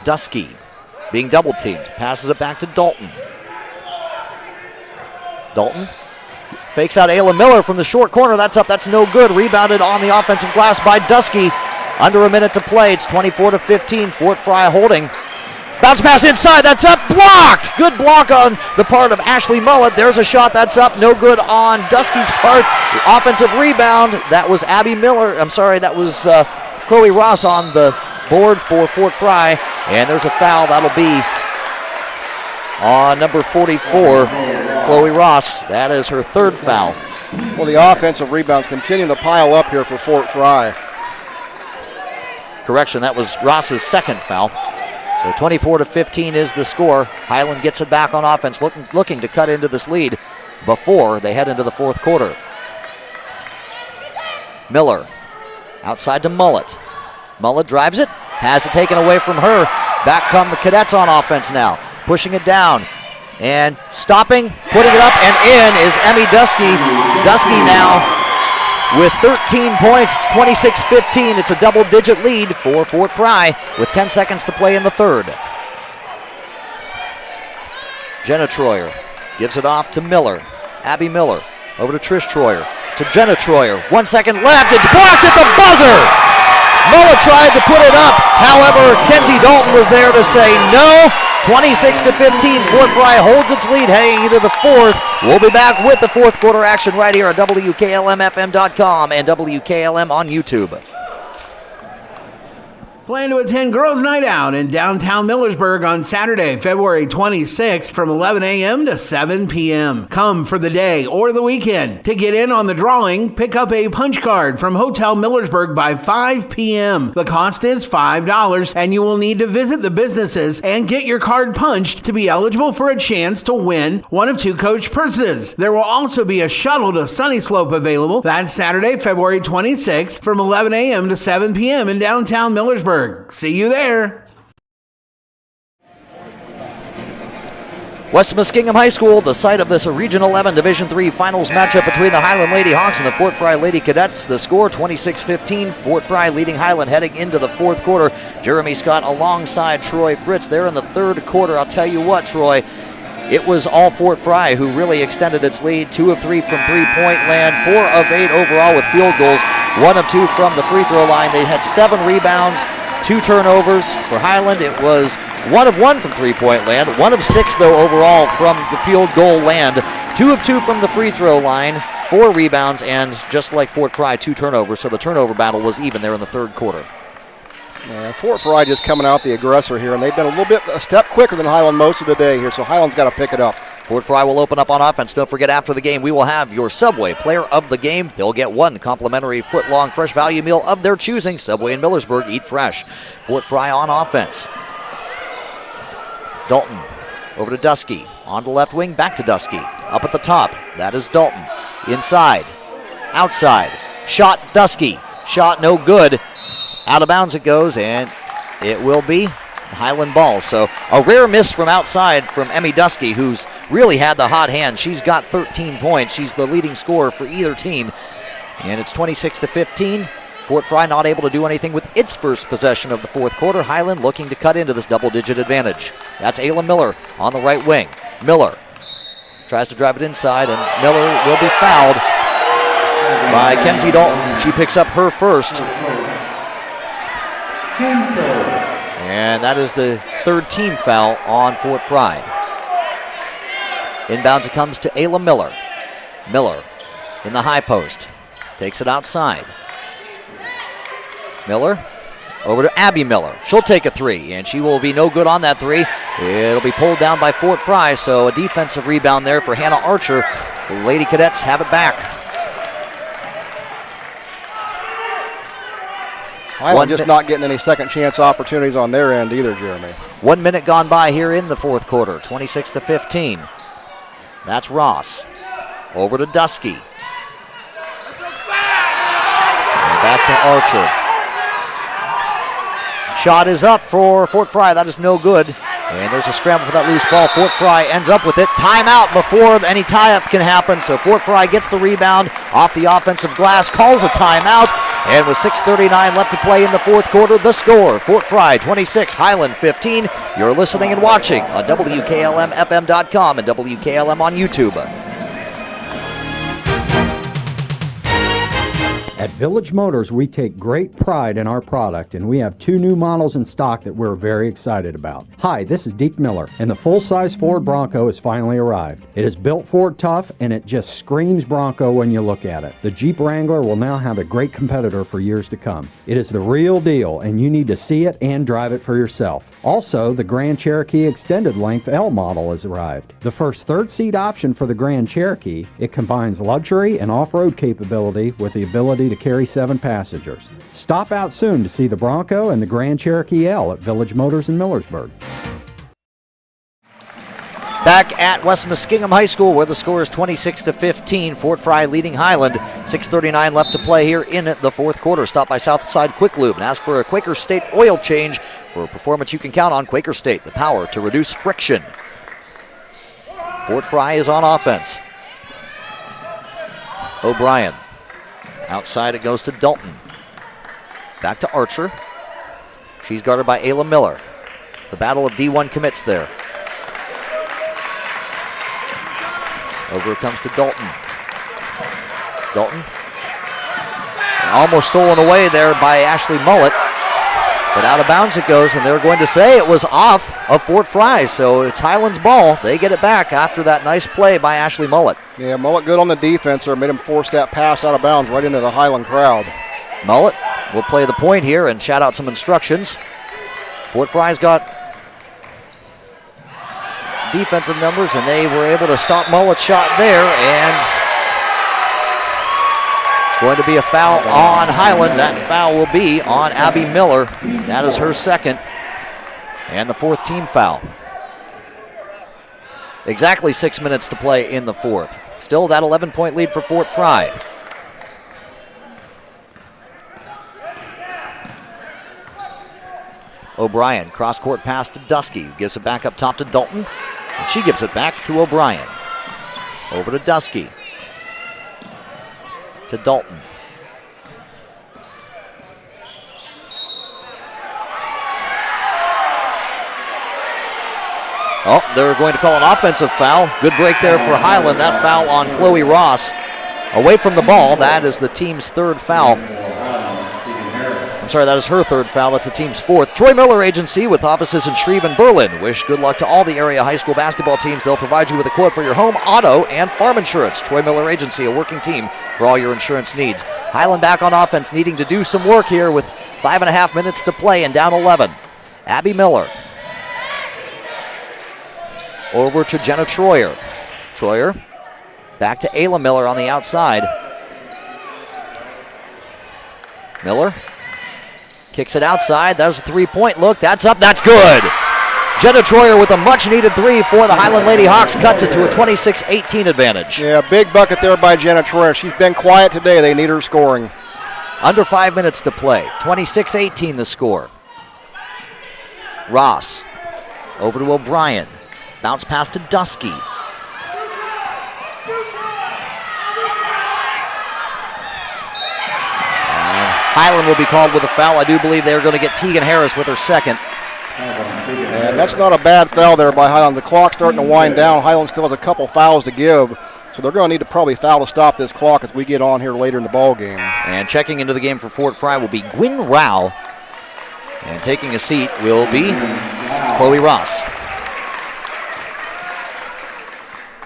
Dusky being double teamed. Passes it back to Dalton. Dalton fakes out Ayla Miller from the short corner. That's up. That's no good. Rebounded on the offensive glass by Dusky. Under a minute to play. It's 24-15. Fort Frye holding. Bounce pass inside. That's up. Blocked. Good block on the part of Ashley Mullet. There's a shot. That's up. No good on Dusky's part. The offensive rebound. That was Abby Miller. I'm sorry. That was Chloe Ross on the board for Fort Frye. And there's a foul. That'll be on number 44, Chloe Ross. That is her third foul. Well, the offensive rebounds continue to pile up here for Fort Frye. Correction, that was Ross's second foul. So 24-15 is the score. Hiland gets it back on offense, looking to cut into this lead before they head into the fourth quarter. Miller outside to Mullet. Mullet drives it, has it taken away from her. Back come the Cadets on offense now. Pushing it down and stopping, putting it up and in is Emmy Dusky. Dusky now with 13 points. It's 26-15. It's a double-digit lead for Fort Frye with 10 seconds to play in the third. Jenna Troyer gives it off to Miller. Abby Miller over to Trish Troyer. To Jenna Troyer. 1 second left. It's blocked at the buzzer. Mullet tried to put it up. However, Kenzie Dalton was there to say no. 26-15. Fort Frye holds its lead heading into the fourth. We'll be back with the fourth quarter action right here on WKLM-FM.com and WKLM on YouTube. Plan to attend Girls Night Out in downtown Millersburg on Saturday, February 26th from 11 a.m. to 7 p.m. Come for the day or the weekend. To get in on the drawing, pick up a punch card from Hotel Millersburg by 5 p.m. The cost is $5, and you will need to visit the businesses and get your card punched to be eligible for a chance to win one of 2 coach purses. There will also be a shuttle to Sunny Slope available. That's Saturday, February 26th from 11 a.m. to 7 p.m. in downtown Millersburg. See you there. West Muskingum High School, the site of this Region 11 Division III Finals matchup between the Hiland Lady Hawks and the Fort Frye Lady Cadets. The score 26-15. Fort Frye leading Hiland heading into the fourth quarter. Jeremy Scott alongside Troy Fritz there in the third quarter. I'll tell you what, Troy, it was all Fort Frye who really extended its lead. 2 of 3 from three-point land, 4 of 8 overall with field goals, 1 of 2 from the free throw line. They had 7 rebounds, 2 turnovers. For Hiland, it was 1 of 1 from three-point land, 1 of 6, though, overall from the field goal land, 2 of 2 from the free throw line, 4 rebounds, and just like Fort Frye, 2 turnovers, so the turnover battle was even there in the third quarter. Yeah, Fort Frye just coming out the aggressor here, and they've been a step quicker than Hiland most of the day here, so Hiland's got to pick it up. Fort Frye will open up on offense. Don't forget, after the game, we will have your Subway Player of the Game. They'll get 1 complimentary foot-long fresh value meal of their choosing. Subway in Millersburg, eat fresh. Fort Frye on offense. Dalton over to Dusky. On the left wing, back to Dusky. Up at the top, that is Dalton. Inside, outside, shot Dusky. Shot no good. Out of bounds it goes, and it will be Hiland ball. So a rare miss from outside from Emmy Dusky, who's really had the hot hand. She's got 13 points. She's the leading scorer for either team. And it's 26-15. Fort Frye not able to do anything with its first possession of the fourth quarter. Hiland looking to cut into this double-digit advantage. That's Ayla Miller on the right wing. Miller tries to drive it inside, and Miller will be fouled by Kenzie Dalton. She picks up her first. And that is the third team foul on Fort Frye. Inbounds it comes to Ayla Miller. Miller in the high post. Takes it outside. Miller over to Abby Miller. She'll take a 3, and she will be no good on that 3. It'll be pulled down by Fort Frye, so a defensive rebound there for Hannah Archer. The Lady Cadets have it back. Hiland just not getting any second chance opportunities on their end either, Jeremy. 1 minute gone by here in the fourth quarter, 26-15. That's Ross. Over to Dusky. And back to Archer. Shot is up for Fort Frye. That is no good. And there's a scramble for that loose ball. Fort Frye ends up with it. Timeout before any tie-up can happen. So Fort Frye gets the rebound off the offensive glass, calls a timeout. And with 6:39 left to play in the fourth quarter, the score, Fort Frye 26, Hiland 15. You're listening and watching on WKLM-FM.com and WKLM on YouTube. At Village Motors, we take great pride in our product, and we have 2 new models in stock that we're very excited about. Hi, this is Deke Miller, and the full-size Ford Bronco has finally arrived. It is built Ford tough, and it just screams Bronco when you look at it. The Jeep Wrangler will now have a great competitor for years to come. It is the real deal, and you need to see it and drive it for yourself. Also, the Grand Cherokee Extended Length L model has arrived. The first third-seat option for the Grand Cherokee, it combines luxury and off-road capability with the ability to carry 7 passengers. Stop out soon to see the Bronco and the Grand Cherokee L at Village Motors in Millersburg. Back at West Muskingum High School, where the score is 26-15. Fort Frye leading Hiland. 6:39 left to play here in the fourth quarter. Stop by Southside Quick Lube and ask for a Quaker State oil change. For a performance you can count on, Quaker State, the power to reduce friction. Fort Frye is on offense. O'Brien. Outside it goes to Dalton. Back to Archer. She's guarded by Ayla Miller. The battle of D1 commits there. Over it comes to Dalton. Dalton. Almost stolen away there by Ashley Mullett. But out of bounds it goes, and they're going to say it was off of Fort Frye. So it's Hiland's ball. They get it back after that nice play by Ashley Mullett. Yeah, Mullett good on the defense there. Made him force that pass out of bounds right into the Hiland crowd. Mullett will play the point here and shout out some instructions. Fort Frye's got defensive numbers, and they were able to stop Mullet's shot there, and going to be a foul on Hiland. That foul will be on Abby Miller. That is her second, and the fourth team foul. Exactly 6 minutes to play in the fourth. Still that 11-point lead for Fort Frye. O'Brien, cross-court pass to Dusky. Gives it back up top to Dalton. And she gives it back to O'Brien. Over to Dusky. To Dalton. Oh, they're going to call an offensive foul. Good break there for Hiland. That foul on Chloe Ross. Away from the ball. That is the team's third foul. I'm sorry, that is her third foul. That's the team's fourth. Troy Miller Agency with offices in Shreve and Berlin. Wish good luck to all the area high school basketball teams. They'll provide you with a quote for your home, auto, and farm insurance. Troy Miller Agency, a working team for all your insurance needs. Hiland back on offense, needing to do some work here with 5.5 minutes to play and down 11. Abby Miller. Over to Jenna Troyer. Troyer back to Ayla Miller on the outside. Miller kicks it outside. That was a three-point look. That's up. That's good. Jenna Troyer with a much-needed three for the Hiland Lady Hawks. Cuts it to a 26-18 advantage. Yeah, big bucket there by Jenna Troyer. She's been quiet today. They need her scoring. Under 5 minutes to play. 26-18 the score. Ross over to O'Brien. Bounce pass to Dusky. Hiland will be called with a foul. I do believe they're going to get Tegan Harris with her second. And that's not a bad foul there by Hiland. The clock's starting to wind down. Hiland still has a couple fouls to give, so they're going to need to probably foul to stop this clock as we get on here later in the ball game. And checking into the game for Fort Frye will be Gwyn Rao. And taking a seat will be Chloe Ross.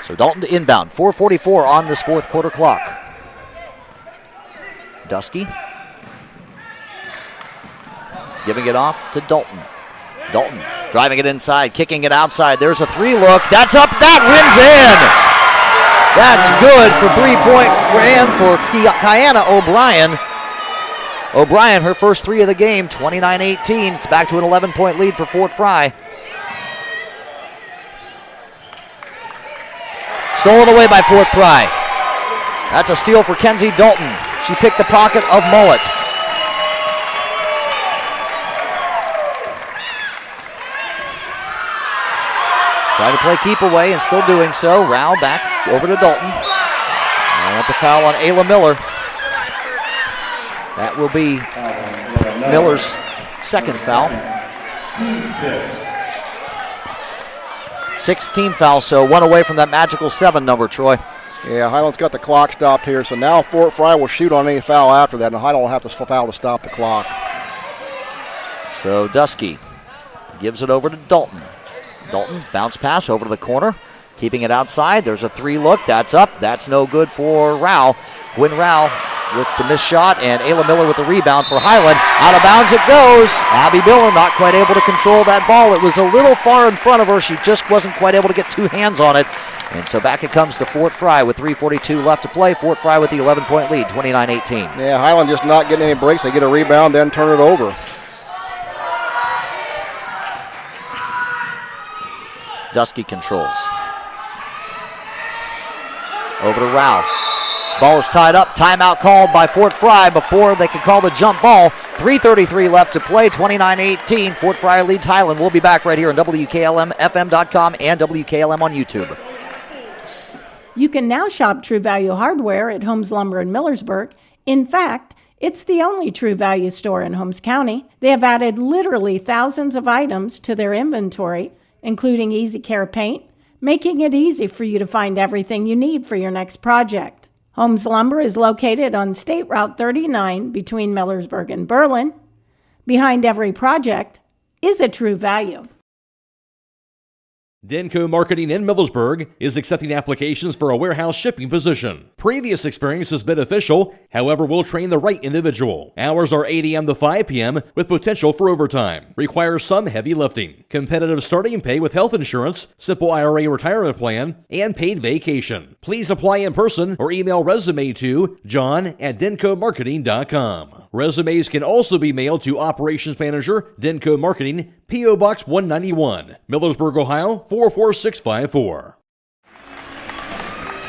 So Dalton to inbound. 4:44 on this fourth quarter clock. Dusky giving it off to Dalton. Dalton driving it inside, kicking it outside. There's a three look. That's up. That wins in. That's good for three-point ran for Kiana O'Brien. O'Brien, her first three of the game, 29-18. It's back to an 11-point lead for Fort Frye. Stolen away by Fort Frye. That's a steal for Kenzie Dalton. She picked the pocket of Mullet. Trying to play keep away and still doing so. Rao back over to Dalton. And that's a foul on Ayla Miller. That will be Miller's second foul. 6th team foul, so one away from that magical 7 number, Troy. Yeah, Hiland's got the clock stopped here, so now Fort Frye will shoot on any foul after that, and Hiland will have to foul to stop the clock. So Dusky gives it over to Dalton. Dalton, bounce pass over to the corner, keeping it outside. There's a three look. That's up. That's no good for Rao. Gwyn Rao with the missed shot, and Ayla Miller with the rebound for Hiland. Out of bounds it goes. Abby Miller not quite able to control that ball. It was a little far in front of her. She just wasn't quite able to get two hands on it. And so back it comes to Fort Frye with 3:42 left to play. Fort Frye with the 11-point lead, 29-18. Yeah, Hiland just not getting any breaks. They get a rebound, then turn it over. Dusky controls. Over to Rao. Ball is tied up. Timeout called by Fort Frye before they could call the jump ball. 3:33 left to play. 29-18. Fort Frye leads Hiland. We'll be back right here on WKLM-FM.com and WKLM on YouTube. You can now shop True Value Hardware at Holmes Lumber in Millersburg. In fact, it's the only True Value store in Holmes County. They have added literally thousands of items to their inventory, including Easy Care paint, making it easy for you to find everything you need for your next project. Holmes Lumber is located on State Route 39 between Millersburg and Berlin. Behind every project is a True Value. Denko Marketing in Millersburg is accepting applications for a warehouse shipping position. Previous experience is beneficial, however, we'll train the right individual. Hours are 8 a.m. to 5 p.m. with potential for overtime. Requires some heavy lifting. Competitive starting pay with health insurance, simple IRA retirement plan, and paid vacation. Please apply in person or email resume to john@denkomarketing.com. Resumes can also be mailed to Operations Manager, Denko Marketing, P.O. Box 191, Millersburg, Ohio 44654.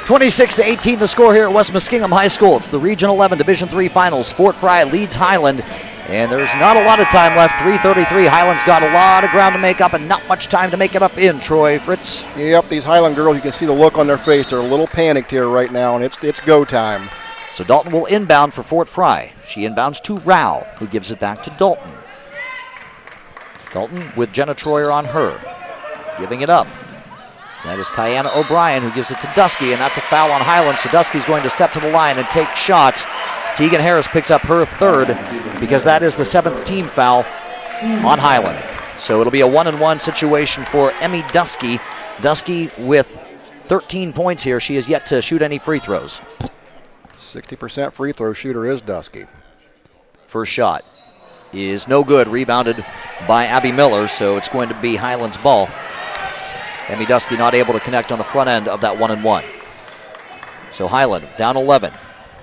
26-18 the score here at West Muskingum High School. It's the Region 11 Division III Finals. Fort Frye leads Hiland, and there's not a lot of time left. 3:33. Hiland's got a lot of ground to make up and not much time to make it up in. Troy, Fritz. Yep, these Hiland girls, you can see the look on their face. They're a little panicked here right now, and it's go time. So Dalton will inbound for Fort Frye. She inbounds to Rao, who gives it back to Dalton. Dalton with Jenna Troyer on her, giving it up. That is Kiana O'Brien who gives it to Dusky, and that's a foul on Hiland, so Dusky's going to step to the line and take shots. Tegan Harris picks up her third because that is the 7th team foul on Hiland. So it'll be a 1-and-1 situation for Emmy Dusky. Dusky with 13 points here. She has yet to shoot any free throws. 60% free throw shooter is Dusky. First shot is no good, rebounded by Abby Miller, so it's going to be Hiland's ball. Emmy Dusky not able to connect on the front end of that 1-and-1. So Hiland down 11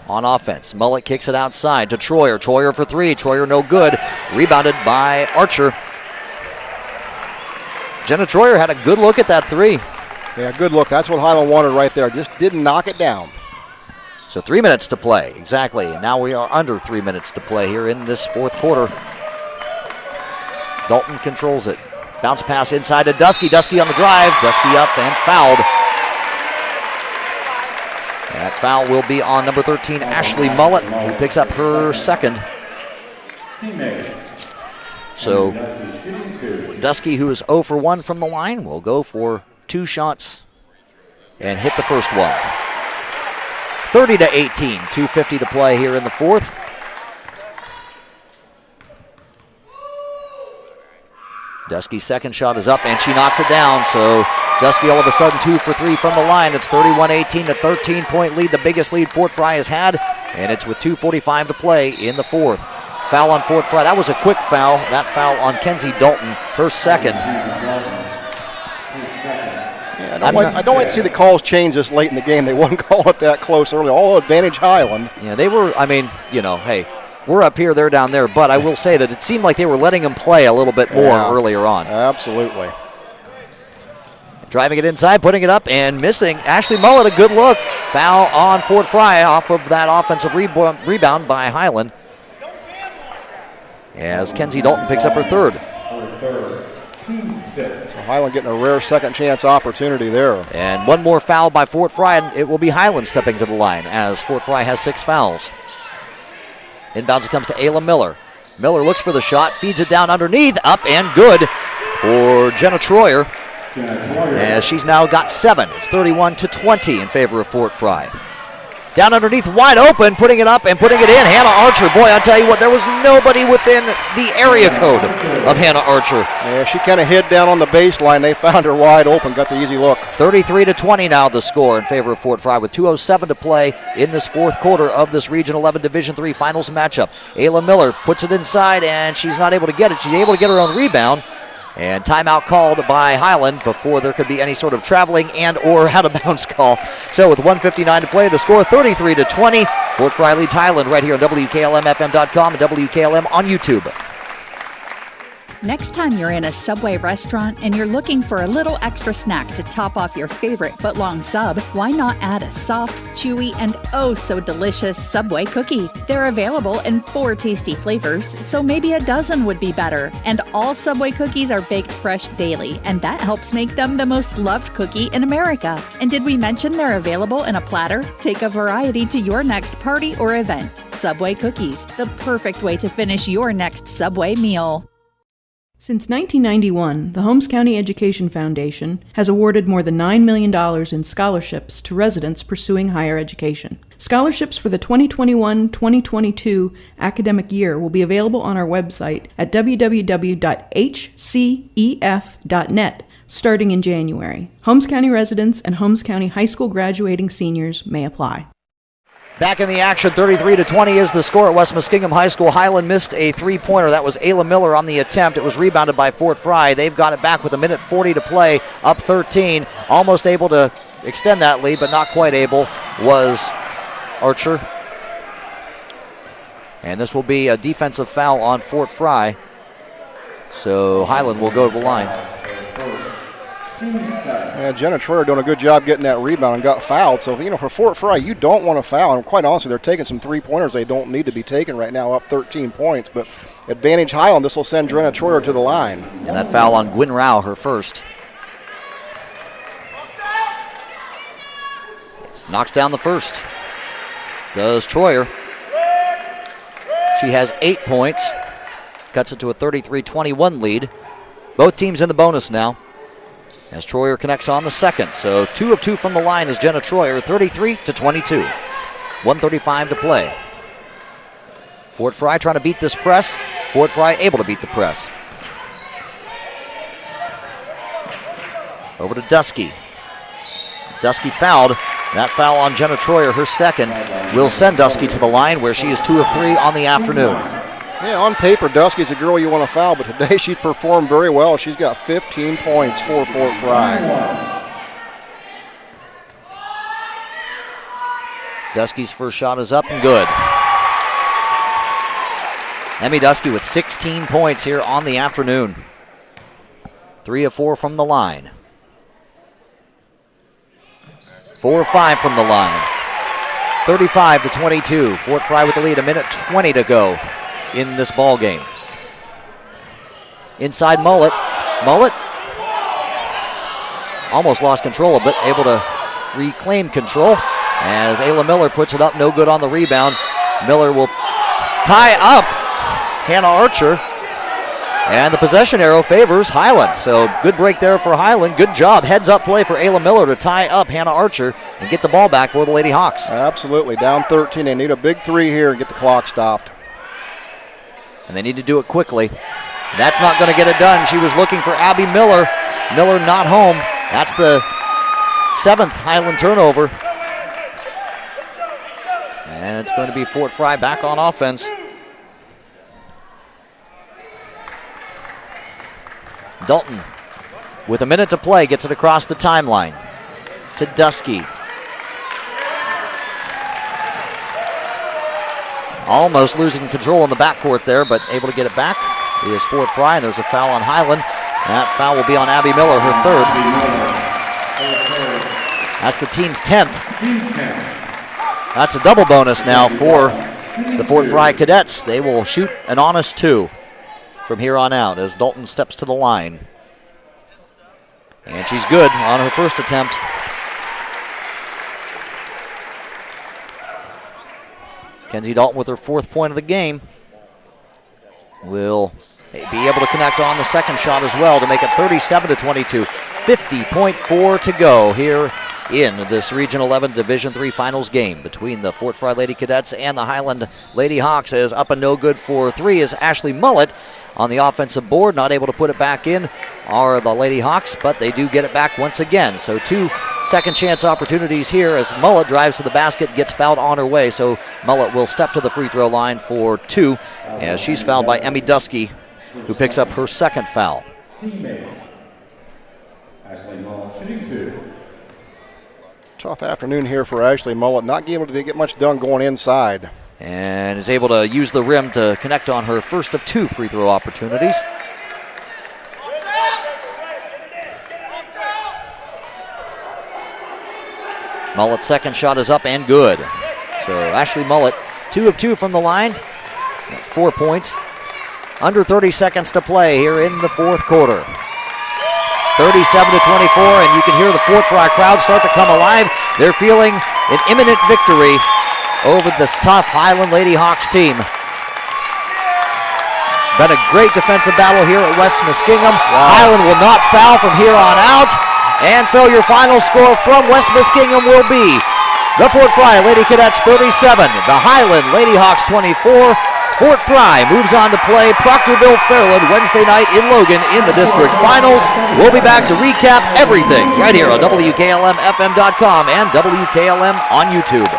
on offense. Mullet kicks it outside to Troyer. Troyer for three. Troyer no good. Rebounded by Archer. Jenna Troyer had a good look at that three. Yeah, good look. That's what Hiland wanted right there. Just didn't knock it down. So 3 minutes to play, exactly. And now we are under 3 minutes to play here in this fourth quarter. Dalton controls it. Bounce pass inside to Dusky. Dusky on the drive. Dusky up and fouled. That foul will be on number 13, Ashley Mullet, who picks up her second. So Dusky, who is 0 for 1 from the line, will go for 2 shots and hit the first one. 30-18, 2:50 to play here in the fourth. Dusky's second shot is up, and she knocks it down. So Dusky all of a sudden 2 for 3 from the line. It's 31-18, a 13-point lead, the biggest lead Fort Frye has had, and it's with 2:45 to play in the fourth. Foul on Fort Frye. That was a quick foul. That foul on Kenzie Dalton, her second. Yeah, I don't like to see the calls change this late in the game. They wouldn't call it that close early. All advantage Hiland. Yeah, they were, hey, we're up here, they're down there, but I will say that it seemed like they were letting him play a little bit more earlier on. Absolutely. Driving it inside, putting it up, and missing. Ashley Mullet, a good look. Foul on Fort Frye off of that offensive rebound by Hiland. As Kenzie Dalton picks up her third. So Hiland getting a rare second chance opportunity there. And one more foul by Fort Frye, and it will be Hiland stepping to the line as Fort Frye has 6 fouls. Inbounds it comes to Ayla Miller. Miller looks for the shot, feeds it down underneath, up and good for Jenna Troyer. As she's now got 7. It's 31-20 in favor of Fort Frye. Down underneath, wide open, putting it up and putting it in. Hannah Archer. Boy, I'll tell you what, there was nobody within the area code of Hannah Archer. Yeah, she kind of hid down on the baseline. They found her wide open, got the easy look. 33-20 now the score in favor of Fort Frye with 2:07 to play in this fourth quarter of this Region 11 Division III Finals matchup. Ayla Miller puts it inside, and she's not able to get it. She's able to get her own rebound. And timeout called by Hiland before there could be any sort of traveling and or out-of-bounds call. So with 1:59 to play, the score 33-20. Fort Frye leads Hiland right here on WKLM-FM.com and WKLM on YouTube. Next time you're in a Subway restaurant and you're looking for a little extra snack to top off your favorite footlong sub, why not add a soft, chewy, and oh so delicious Subway cookie? They're available in 4 tasty flavors, so maybe a dozen would be better. And all Subway cookies are baked fresh daily, and that helps make them the most loved cookie in America. And did we mention they're available in a platter? Take a variety to your next party or event. Subway cookies, the perfect way to finish your next Subway meal. Since 1991, the Holmes County Education Foundation has awarded more than $9 million in scholarships to residents pursuing higher education. Scholarships for the 2021-2022 academic year will be available on our website at www.hcef.net starting in January. Holmes County residents and Holmes County high school graduating seniors may apply. Back in the action, 33-20 is the score at West Muskingum High School. Hiland missed a three-pointer. That was Ayla Miller on the attempt. It was rebounded by Fort Frye. They've got it back with 1:40 to play, up 13. Almost able to extend that lead, but not quite able was Archer. And this will be a defensive foul on Fort Frye. So Hiland will go to the line. Yeah, Jenna Troyer doing a good job getting that rebound and got fouled. So, for Fort Frye, you don't want to foul. And quite honestly, they're taking some three-pointers they don't need to be taken right now, up 13 points. But advantage Hiland, this will send Jenna Troyer to the line. And that foul on Gwyn Rao, her first. Knocks down the first. Does Troyer. She has 8 points. Cuts it to a 33-21 lead. Both teams in the bonus now, as Troyer connects on the second. So 2 of 2 from the line is Jenna Troyer, 33-22. 1:35 to play. Fort Frye trying to beat this press. Fort Frye able to beat the press. Over to Dusky. Dusky fouled. That foul on Jenna Troyer, her second, will send Dusky to the line where she is 2 of 3 on the afternoon. Yeah, on paper, Dusky's a girl you want to foul, but today she's performed very well. She's got 15 points for Fort Frye. Dusky's first shot is up and good. Emmy Dusky with 16 points here on the afternoon. 3 of 4 from the line. 4 of 5 from the line. 35-22. Fort Frye with the lead, 1:20 to go in this ball game. Inside Mullet. Mullet almost lost control, but able to reclaim control as Ayla Miller puts it up. No good on the rebound. Miller will tie up Hannah Archer, and the possession arrow favors Hiland. So good break there for Hiland. Good job. Heads up play for Ayla Miller to tie up Hannah Archer and get the ball back for the Lady Hawks. Absolutely. Down 13. They need a big 3 here and get the clock stopped. And they need to do it quickly. That's not going to get it done. She was looking for Abby Miller. Miller not home. That's the 7th Hiland turnover. And it's going to be Fort Frye back on offense. Dalton, with 1 minute to play, gets it across the timeline to Dusky. Almost losing control in the backcourt there, but able to get it back is Fort Frye, and there's a foul on Hiland. That foul will be on Abby Miller, her third. That's the team's 10th. That's a double bonus now for the Fort Frye Cadets. They will shoot an honest 2 from here on out as Dalton steps to the line. And she's good on her first attempt. Kenzie Dalton with her 4th point of the game will be able to connect on the second shot as well to make it 37-22. 50.4 to go here in this Region 11 Division III Finals game between the Fort Frye Lady Cadets and the Hiland Lady Hawks. As up and no good for 3 is Ashley Mullet on the offensive board. Not able to put it back in are the Lady Hawks, but they do get it back once again. So 2 second chance opportunities here as Mullet drives to the basket, gets fouled on her way. So Mullet will step to the free throw line for 2 as she's fouled by Emmy Dusky, who picks up her 2nd foul. Ashley Mullet shooting 2. Tough afternoon here for Ashley Mullet, not able to get much done going inside. And is able to use the rim to connect on her first of 2 free throw opportunities. Mullet's second shot is up and good. So Ashley Mullet, 2 of 2 from the line, 4 points. Under 30 seconds to play here in the 4th quarter. 37-24, and you can hear the Fort Frye crowd start to come alive. They're feeling an imminent victory over this tough Hiland Lady Hawks team. Been a great defensive battle here at West Muskingum. Wow. Hiland will not foul from here on out. And so your final score from West Muskingum will be the Fort Frye Lady Cadets 37, the Hiland Lady Hawks 24. Fort Frye moves on to play Proctorville-Fairland Wednesday night in Logan in the district finals. We'll be back to recap everything right here on WKLM-FM.com and WKLM on YouTube.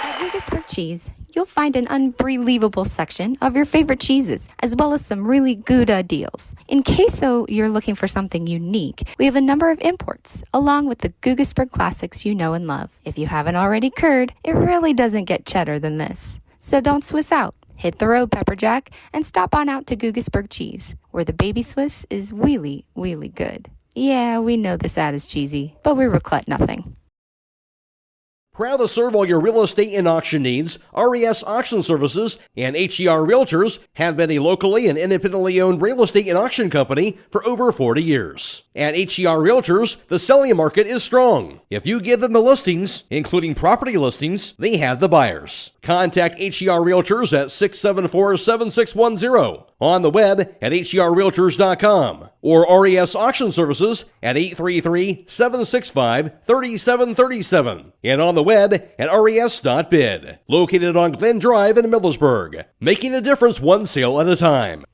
At Lucasburg Cheese, you'll find an unbelievable section of your favorite cheeses, as well as some really good deals. In case you're looking for something unique, we have a number of imports, along with the Guggisburg classics you know and love. If you haven't already curd, it really doesn't get cheddar than this. So don't Swiss out. Hit the road, Pepperjack, and stop on out to Guggisburg Cheese, where the baby Swiss is really, really good. Yeah, we know this ad is cheesy, but we regret nothing. Proud to serve all your real estate and auction needs, RES Auction Services and HER Realtors have been a locally and independently owned real estate and auction company for over 40 years. At HER Realtors, the selling market is strong. If you give them the listings, including property listings, they have the buyers. Contact HER Realtors at 674-7610, on the web at herrealtors.com, or RES Auction Services at 833-765-3737, and on the web at res.bid. Located on Glen Drive in Millersburg, making a difference one sale at a time.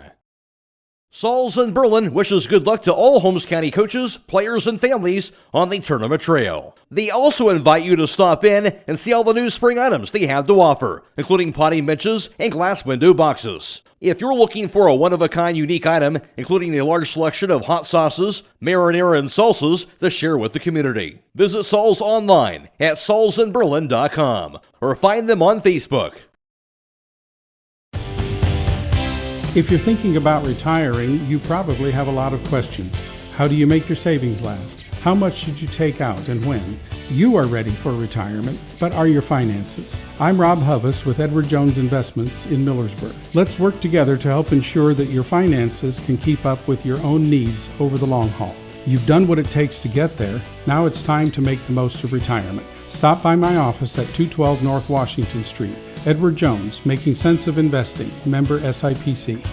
Sauls in Berlin wishes good luck to all Holmes County coaches, players, and families on the tournament trail. They also invite you to stop in and see all the new spring items they have to offer, including potting benches and glass window boxes. If you're looking for a one-of-a-kind unique item, including a large selection of hot sauces, marinara, and salsas to share with the community, visit Sauls online at saulsinberlin.com or find them on Facebook. If you're thinking about retiring, you probably have a lot of questions. How do you make your savings last? How much should you take out and when? You are ready for retirement, but are your finances? I'm Rob Huvis with Edward Jones Investments in Millersburg. Let's work together to help ensure that your finances can keep up with your own needs over the long haul. You've done what it takes to get there. Now it's time to make the most of retirement. Stop by my office at 212 North Washington Street. Edward Jones, Making Sense of Investing, member SIPC.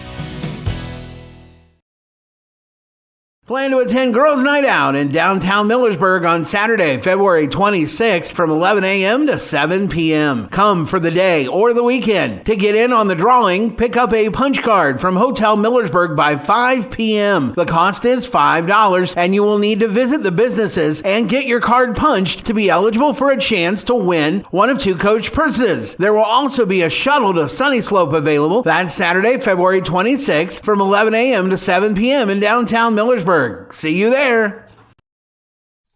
Plan to attend Girls' Night Out in downtown Millersburg on Saturday, February 26th from 11 a.m. to 7 p.m. Come for the day or the weekend. To get in on the drawing, pick up a punch card from Hotel Millersburg by 5 p.m. The cost is $5, and you will need to visit the businesses and get your card punched to be eligible for a chance to win one of 2 coach purses. There will also be a shuttle to Sunny Slope available. That's Saturday, February 26th from 11 a.m. to 7 p.m. in downtown Millersburg. See you there.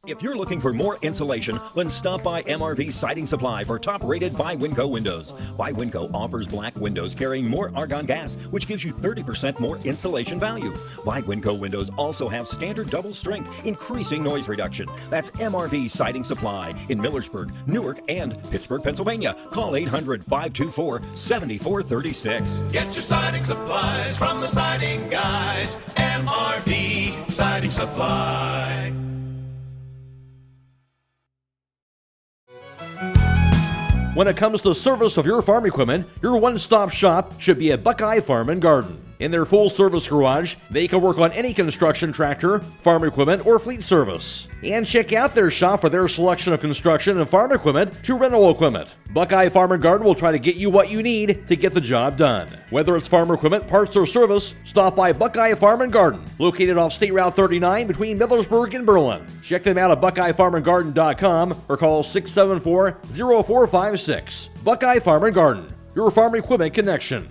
If you're looking for more insulation, then stop by MRV Siding Supply for top-rated by Winco windows. By Winco offers black windows carrying more argon gas, which gives you 30% more installation value. By Winco windows also have standard double strength, increasing noise reduction. That's MRV Siding Supply in Millersburg, Newark, and Pittsburgh, Pennsylvania. Call 800-524-7436. Get your siding supplies from the siding guys. MRV Siding Supply. When it comes to service of your farm equipment, your one-stop shop should be at Buckeye Farm and Garden. In their full-service garage, they can work on any construction tractor, farm equipment, or fleet service. And check out their shop for their selection of construction and farm equipment to rental equipment. Buckeye Farm and Garden will try to get you what you need to get the job done. Whether it's farm equipment, parts, or service, stop by Buckeye Farm and Garden, located off State Route 39 between Millersburg and Berlin. Check them out at buckeyefarmandgarden.com or call 674-0456. Buckeye Farm and Garden, your farm equipment connection.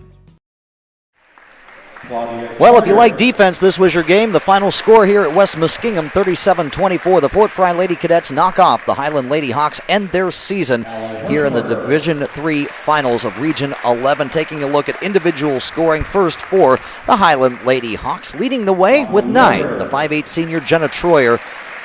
Well, if you like defense, this was your game. The final score here at West Muskingum, 37-24. The Fort Frye Lady Cadets knock off the Hiland Lady Hawks, end their season here in the Division III Finals of Region 11. Taking a look at individual scoring first for the Hiland Lady Hawks, leading the way with 9. The 5'8" senior Jenna Troyer.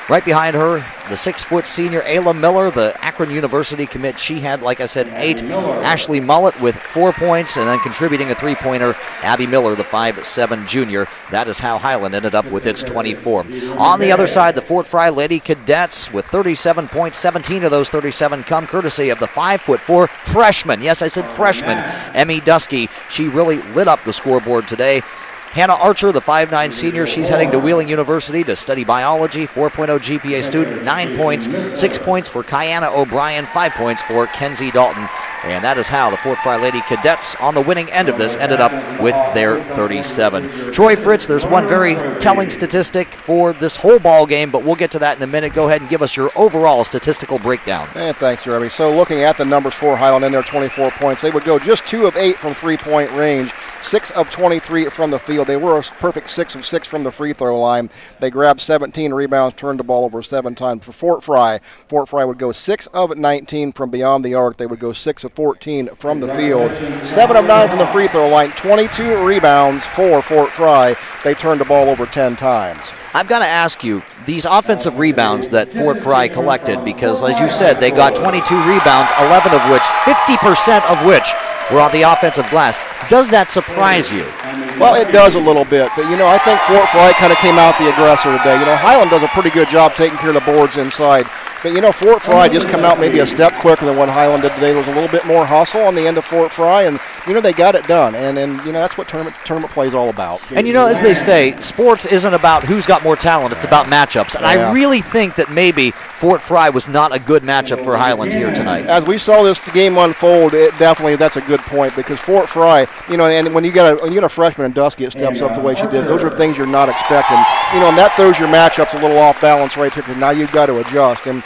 Right behind her, the 6' senior Ayla Miller, the Akron University commit. She had, like I said, 8. Ashley Mullett with 4 points, and then contributing a 3-pointer, Abby Miller, the 5'7" junior. That is how Hiland ended up with its 24. On the other side, the Fort Frye Lady Cadets with 37 points. 17 of those 37 come courtesy of the 5'4" freshman. Yes, I said freshman, Emmy Dusky. She really lit up the scoreboard today. Hannah Archer, the 5'9" senior, she's heading to Wheeling University to study biology. 4.0 GPA student, 9 points. 6 points for Kiana O'Brien, 5 points for Kenzie Dalton. And that is how the Fort Frye Lady Cadets on the winning end of this ended up with their 37. Troy Fritz, there's one very telling statistic for this whole ball game, but we'll get to that in a minute. Go ahead and give us your overall statistical breakdown. Thanks, Jeremy. So looking at the numbers for Hiland in their 24 points, they would go just 2 of 8 from three-point range, 6 of 23 from the field. They were a perfect 6 of 6 from the free throw line. They grabbed 17 rebounds, turned the ball over 7 times. For Fort Frye would go 6 of 19 from beyond the arc. They would go 6 of 14 from the field, 7 of 9 from the free throw line, 22 rebounds for Fort Frye. They turned the ball over 10 times. I've got to ask you, these offensive rebounds that Fort Frye collected, because as you said, they got 22 rebounds, 11 of which, 50% of which were on the offensive glass. Does that surprise you? Well, it does a little bit, but, I think Fort Frye kind of came out the aggressor today. Hiland does a pretty good job taking care of the boards inside. But, Fort Frye just come out maybe a step quicker than what Hiland did today. There was a little bit more hustle on the end of Fort Frye, and, they got it done. And that's what tournament play is all about. And, as they say, sports isn't about who's got more talent. It's about matchups. And I really think that maybe Fort Frye was not a good matchup for Hiland here tonight. As we saw this game unfold, that's a good point, because Fort Frye, and when you get a freshman and Dusky steps up the way she did, those are things you're not expecting. And that throws your matchups a little off balance right here, because now you've got to adjust. And,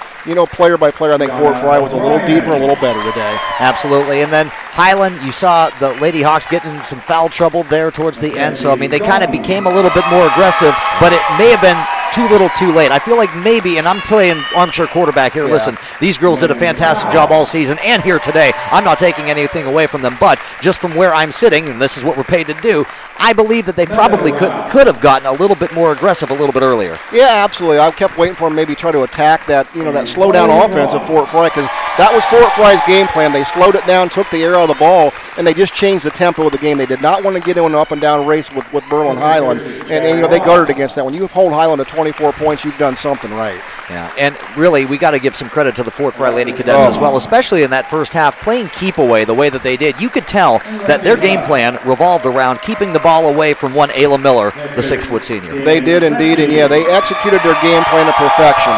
player by player, I think Fort Frye was a little deeper, a little better today. Absolutely. And then Hiland, you saw the Lady Hawks getting in some foul trouble there towards the end. So, they kind of became a little bit more aggressive, but it may have been too little too late. I feel like maybe, and I'm playing armchair quarterback here, listen, these girls did a fantastic job all season and here today. I'm not taking anything away from them, but just from where I'm sitting, and this is what we're paid to do, I believe that they probably could have gotten a little bit more aggressive a little bit earlier. Yeah, absolutely. I kept waiting for them maybe try to attack that, that slow down offense of Fort Frye, because that was Fort Frye's game plan. They slowed it down, took the air out of the ball, and they just changed the tempo of the game. They did not want to get in an up and down race with Berlin Hiland, and they guarded against that. When you hold Hiland to 24 points, you've done something right. Yeah, and really, we got to give some credit to the Fort Frye Lady Cadets as well, especially in that first half, playing keep away the way that they did. You could tell that their game plan revolved around keeping the ball away from one Ayla Miller, the 6-foot senior. They did indeed, and they executed their game plan to perfection.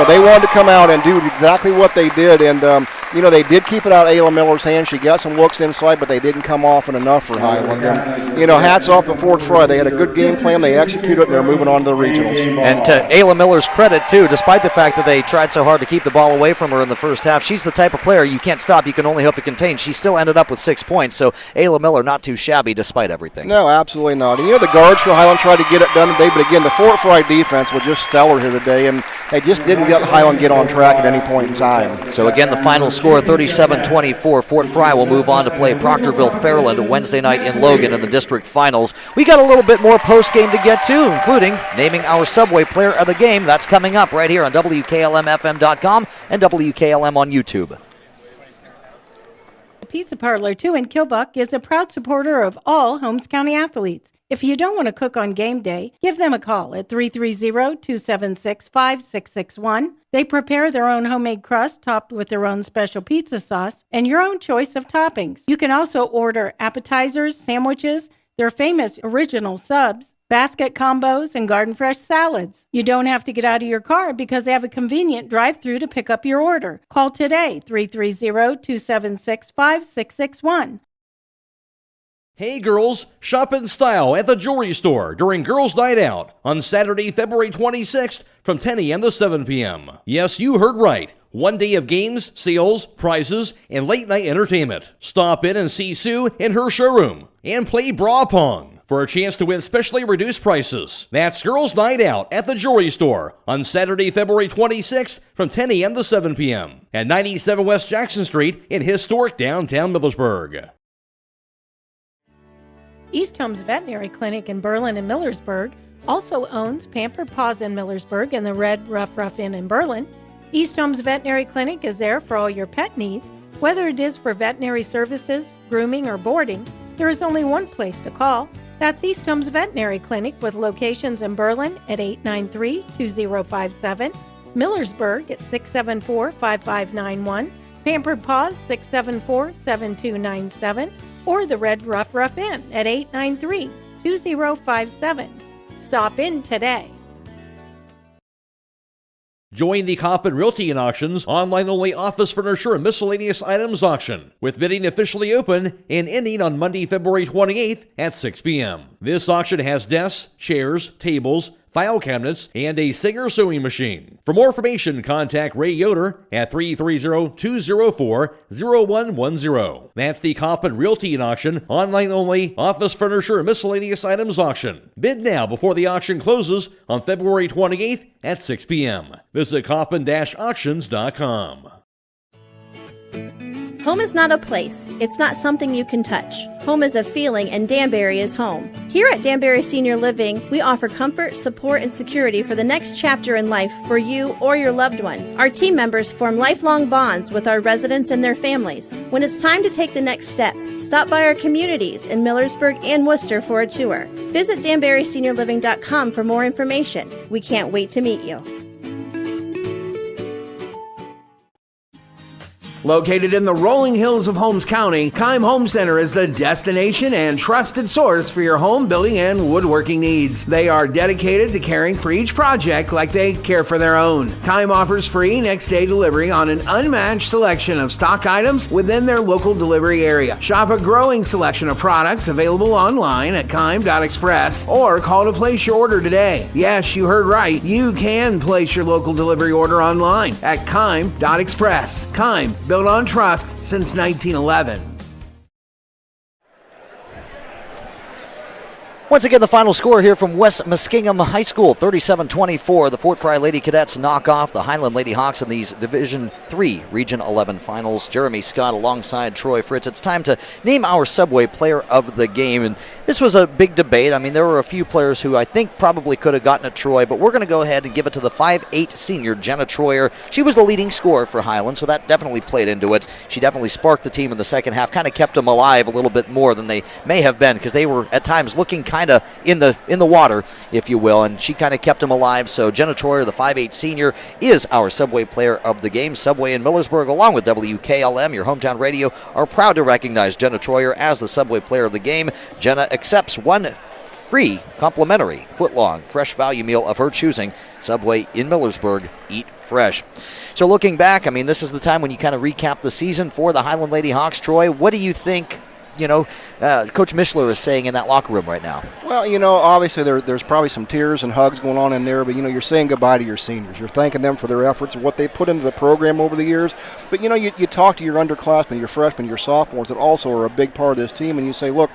They wanted to come out and do exactly what they did, and they did keep it out of Ayla Miller's hand. She got some looks inside, but they didn't come often enough for Hiland. And, hats off to Fort Frye. They had a good game plan. They executed it, and they're moving on to the regionals. And to Ayla Miller's credit, too, despite the fact that they tried so hard to keep the ball away from her in the first half, she's the type of player you can't stop. You can only hope to contain. She still ended up with 6 points, so Ayla Miller not too shabby despite everything. No, absolutely not. And, the guards for Hiland tried to get it done today, but again, the Fort Frye defense was just stellar here today, and they just didn't let Hiland get on track at any point in time. So again, the final score, 37-24. Fort Frye will move on to play Proctorville-Fairland Wednesday night in Logan in the district finals. We got a little bit more post-game to get to, including naming our Subway Player of the Game. That's coming up right here on WKLM-FM.com and WKLM on YouTube. The Pizza Parlor 2 in Kilbuck is a proud supporter of all Holmes County athletes. If you don't want to cook on game day, give them a call at 330-276-5661. They prepare their own homemade crust topped with their own special pizza sauce and your own choice of toppings. You can also order appetizers, sandwiches, their famous original subs, basket combos, and garden fresh salads. You don't have to get out of your car because they have a convenient drive-thru to pick up your order. Call today, 330-276-5661. Hey girls, shop in style at the jewelry store during Girls Night Out on Saturday, February 26th from 10 a.m. to 7 p.m. Yes, you heard right. One day of games, sales, prizes, and late night entertainment. Stop in and see Sue in her showroom and play bra pong for a chance to win specially reduced prices. That's Girls Night Out at the jewelry store on Saturday, February 26th from 10 a.m. to 7 p.m. at 97 West Jackson Street in historic downtown Millersburg. East Homes Veterinary Clinic in Berlin and Millersburg also owns Pampered Paws in Millersburg and the Red Rough Inn in Berlin. East Homes Veterinary Clinic is there for all your pet needs. Whether it is for veterinary services, grooming, or boarding, there is only one place to call. That's East Homes Veterinary Clinic with locations in Berlin at 893-2057, Millersburg at 674-5591, Pampered Paws 674-7297, or the Red Rough Inn at 893-2057. Stop in today. Join the Coppin Realty and Auctions online-only office furniture and miscellaneous items auction, with bidding officially open and ending on Monday, February 28th at 6 p.m. This auction has desks, chairs, tables, file cabinets, and a Singer sewing machine. For more information, contact Ray Yoder at 330-204-0110. That's the Coppin Realty and Auction, online-only office furniture and miscellaneous items auction. Bid now before the auction closes on February 28th at 6 p.m. Visit coppin-auctions.com. Home is not a place. It's not something you can touch. Home is a feeling, and Danbury is home. Here at Danbury Senior Living, we offer comfort, support, and security for the next chapter in life for you or your loved one. Our team members form lifelong bonds with our residents and their families. When it's time to take the next step, stop by our communities in Millersburg and Worcester for a tour. Visit DanburySeniorLiving.com for more information. We can't wait to meet you. Located in the rolling hills of Holmes County, Keim Home Center is the destination and trusted source for your home building and woodworking needs. They are dedicated to caring for each project like they care for their own. Keim offers free next-day delivery on an unmatched selection of stock items within their local delivery area. Shop a growing selection of products available online at Keim.express or call to place your order today. Yes, you heard right. You can place your local delivery order online at Keim.express. Keim, built on trust since 1911. Once again, the final score here from West Muskingum High School, 37-24. The Fort Frye Lady Cadets knock off the Hiland Lady Hawks in these Division III Region 11 finals. Jeremy Scott alongside Troy Fritz. It's time to name our Subway Player of the Game. And this was a big debate. I mean, there were a few players who I think probably could have gotten it, Troy, but we're going to go ahead and give it to the 5'8" senior, Jenna Troyer. She was the leading scorer for Hiland, so that definitely played into it. She definitely sparked the team in the second half, kind of kept them alive a little bit more than they may have been, because they were at times looking kind of in the water, if you will, and she kind of kept them alive. So Jenna Troyer, the 5'8" senior, is our Subway Player of the Game. Subway in Millersburg, along with WKLM, your hometown radio, are proud to recognize Jenna Troyer as the Subway Player of the Game. Jenna accepts one free, complimentary, foot-long, fresh value meal of her choosing. Subway in Millersburg, eat fresh. So looking back, I mean, this is the time when you kind of recap the season for the Hiland Lady Hawks. Troy, what do you think, Coach Mishler is saying in that locker room right now? Well, obviously there's probably some tears and hugs going on in there, but, you're saying goodbye to your seniors. You're thanking them for their efforts and what they put into the program over the years. But, you talk to your underclassmen, your freshmen, your sophomores that also are a big part of this team, and you say, look,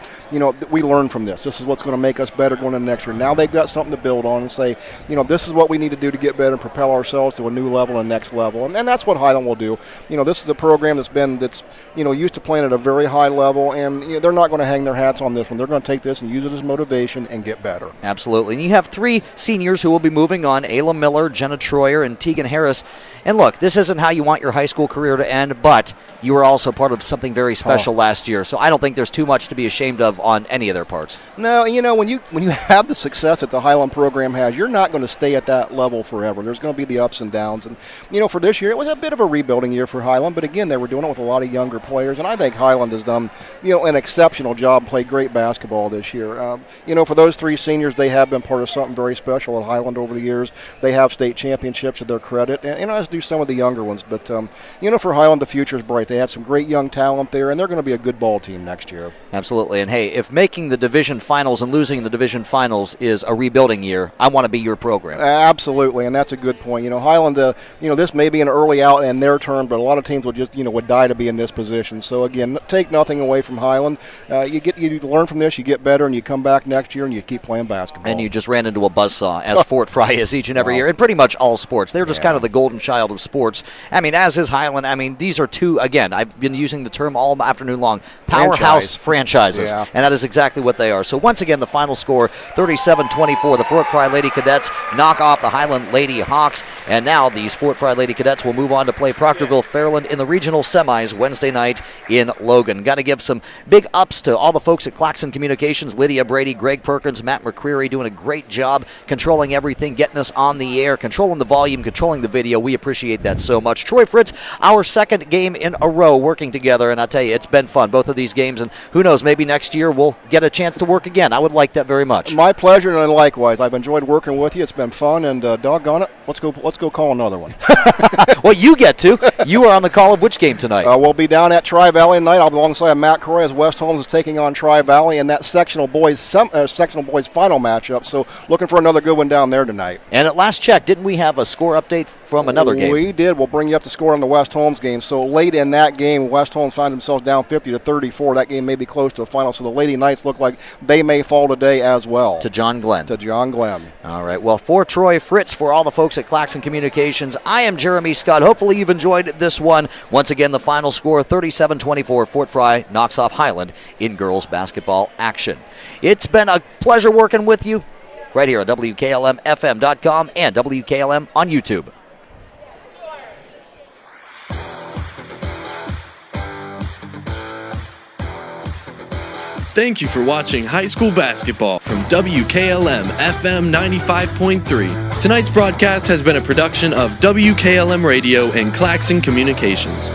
we learned from this. This is what's going to make us better going into next year. Now they've got something to build on and say, this is what we need to do to get better and propel ourselves to a new level and next level. And that's what Hiland will do. This is a program that's used to playing at a very high level, and they're not going to hang their hats on this one. They're going to take this and use it as motivation and get better. Absolutely. And you have three seniors who will be moving on: Ayla Miller, Jenna Troyer, and Tegan Harris. And look, this isn't how you want your high school career to end, but you were also part of something very special last year. So I don't think there's too much to be ashamed of on any of their parts. No, when you have the success that the Hiland program has, you're not going to stay at that level forever. There's going to be the ups and downs. And, for this year, it was a bit of a rebuilding year for Hiland. But, again, they were doing it with a lot of younger players. And I think Hiland has done, an exceptional job, played great basketball this year. For those three seniors, they have been part of something very special at Hiland over the years. They have state championships to their credit, and as do some of the younger ones. But, for Hiland, the future is bright. They have some great young talent there, and they're going to be a good ball team next year. Absolutely. And, hey, if making the division finals and losing the division finals is a rebuilding year, I want to be your program. Absolutely, and that's a good point. Hiland, this may be an early out in their turn, but a lot of teams will just, would die to be in this position. So, again, take nothing away from Hiland. You learn from this, you get better, and you come back next year and you keep playing basketball. And you just ran into a buzzsaw, as Fort Frye is each and every year, in pretty much all sports. They're just kind of the golden child of sports. I mean, as is Hiland. I mean, these are two, again, I've been using the term all afternoon long, powerhouse franchises, and that is exactly what they are. So once again, the final score, 37-24. The Fort Frye Lady Cadets knock off the Hiland Lady Hawks, and now these Fort Frye Lady Cadets will move on to play Proctorville Fairland in the regional semis Wednesday night in Logan. Got to give some big ups to all the folks at Claxon Communications, Lydia, Brady, Greg Perkins, Matt McCreery, doing a great job controlling everything, getting us on the air, controlling the volume, controlling the video. We appreciate that so much. Troy, Fritz, our second game in a row working together, and I tell you, it's been fun, both of these games, and who knows, maybe next year we'll get a chance to work again. I would like that very much. My pleasure, and likewise. I've enjoyed working with you. It's been fun, and doggone it, let's go call another one. Well, you get to. You are on the call of which game tonight? We'll be down at Tri-Valley tonight. I'll be alongside Matt Croy as West Holmes is taking on Tri-Valley in that sectional boys final matchup. So looking for another good one down there tonight. And at last check, didn't we have a score update from another game? We did. We'll bring you up to score on the West Holmes game. So late in that game, West Holmes find themselves down 50-34. That game may be close to a final. So the Lady Knights look like they may fall today as well. To John Glenn. All right. Well, for Troy, Fritz, for all the folks at Claxon Communications, I am Jeremy Scott. Hopefully you've enjoyed this one. Once again, the final score, 37-24. Fort Frye knocks off Hiland in girls basketball action. It's been a pleasure working with you right here at WKLM-FM.com and WKLM on YouTube. Thank you for watching high school basketball from WKLM-FM 95.3. Tonight's broadcast has been a production of WKLM Radio and Claxon Communications.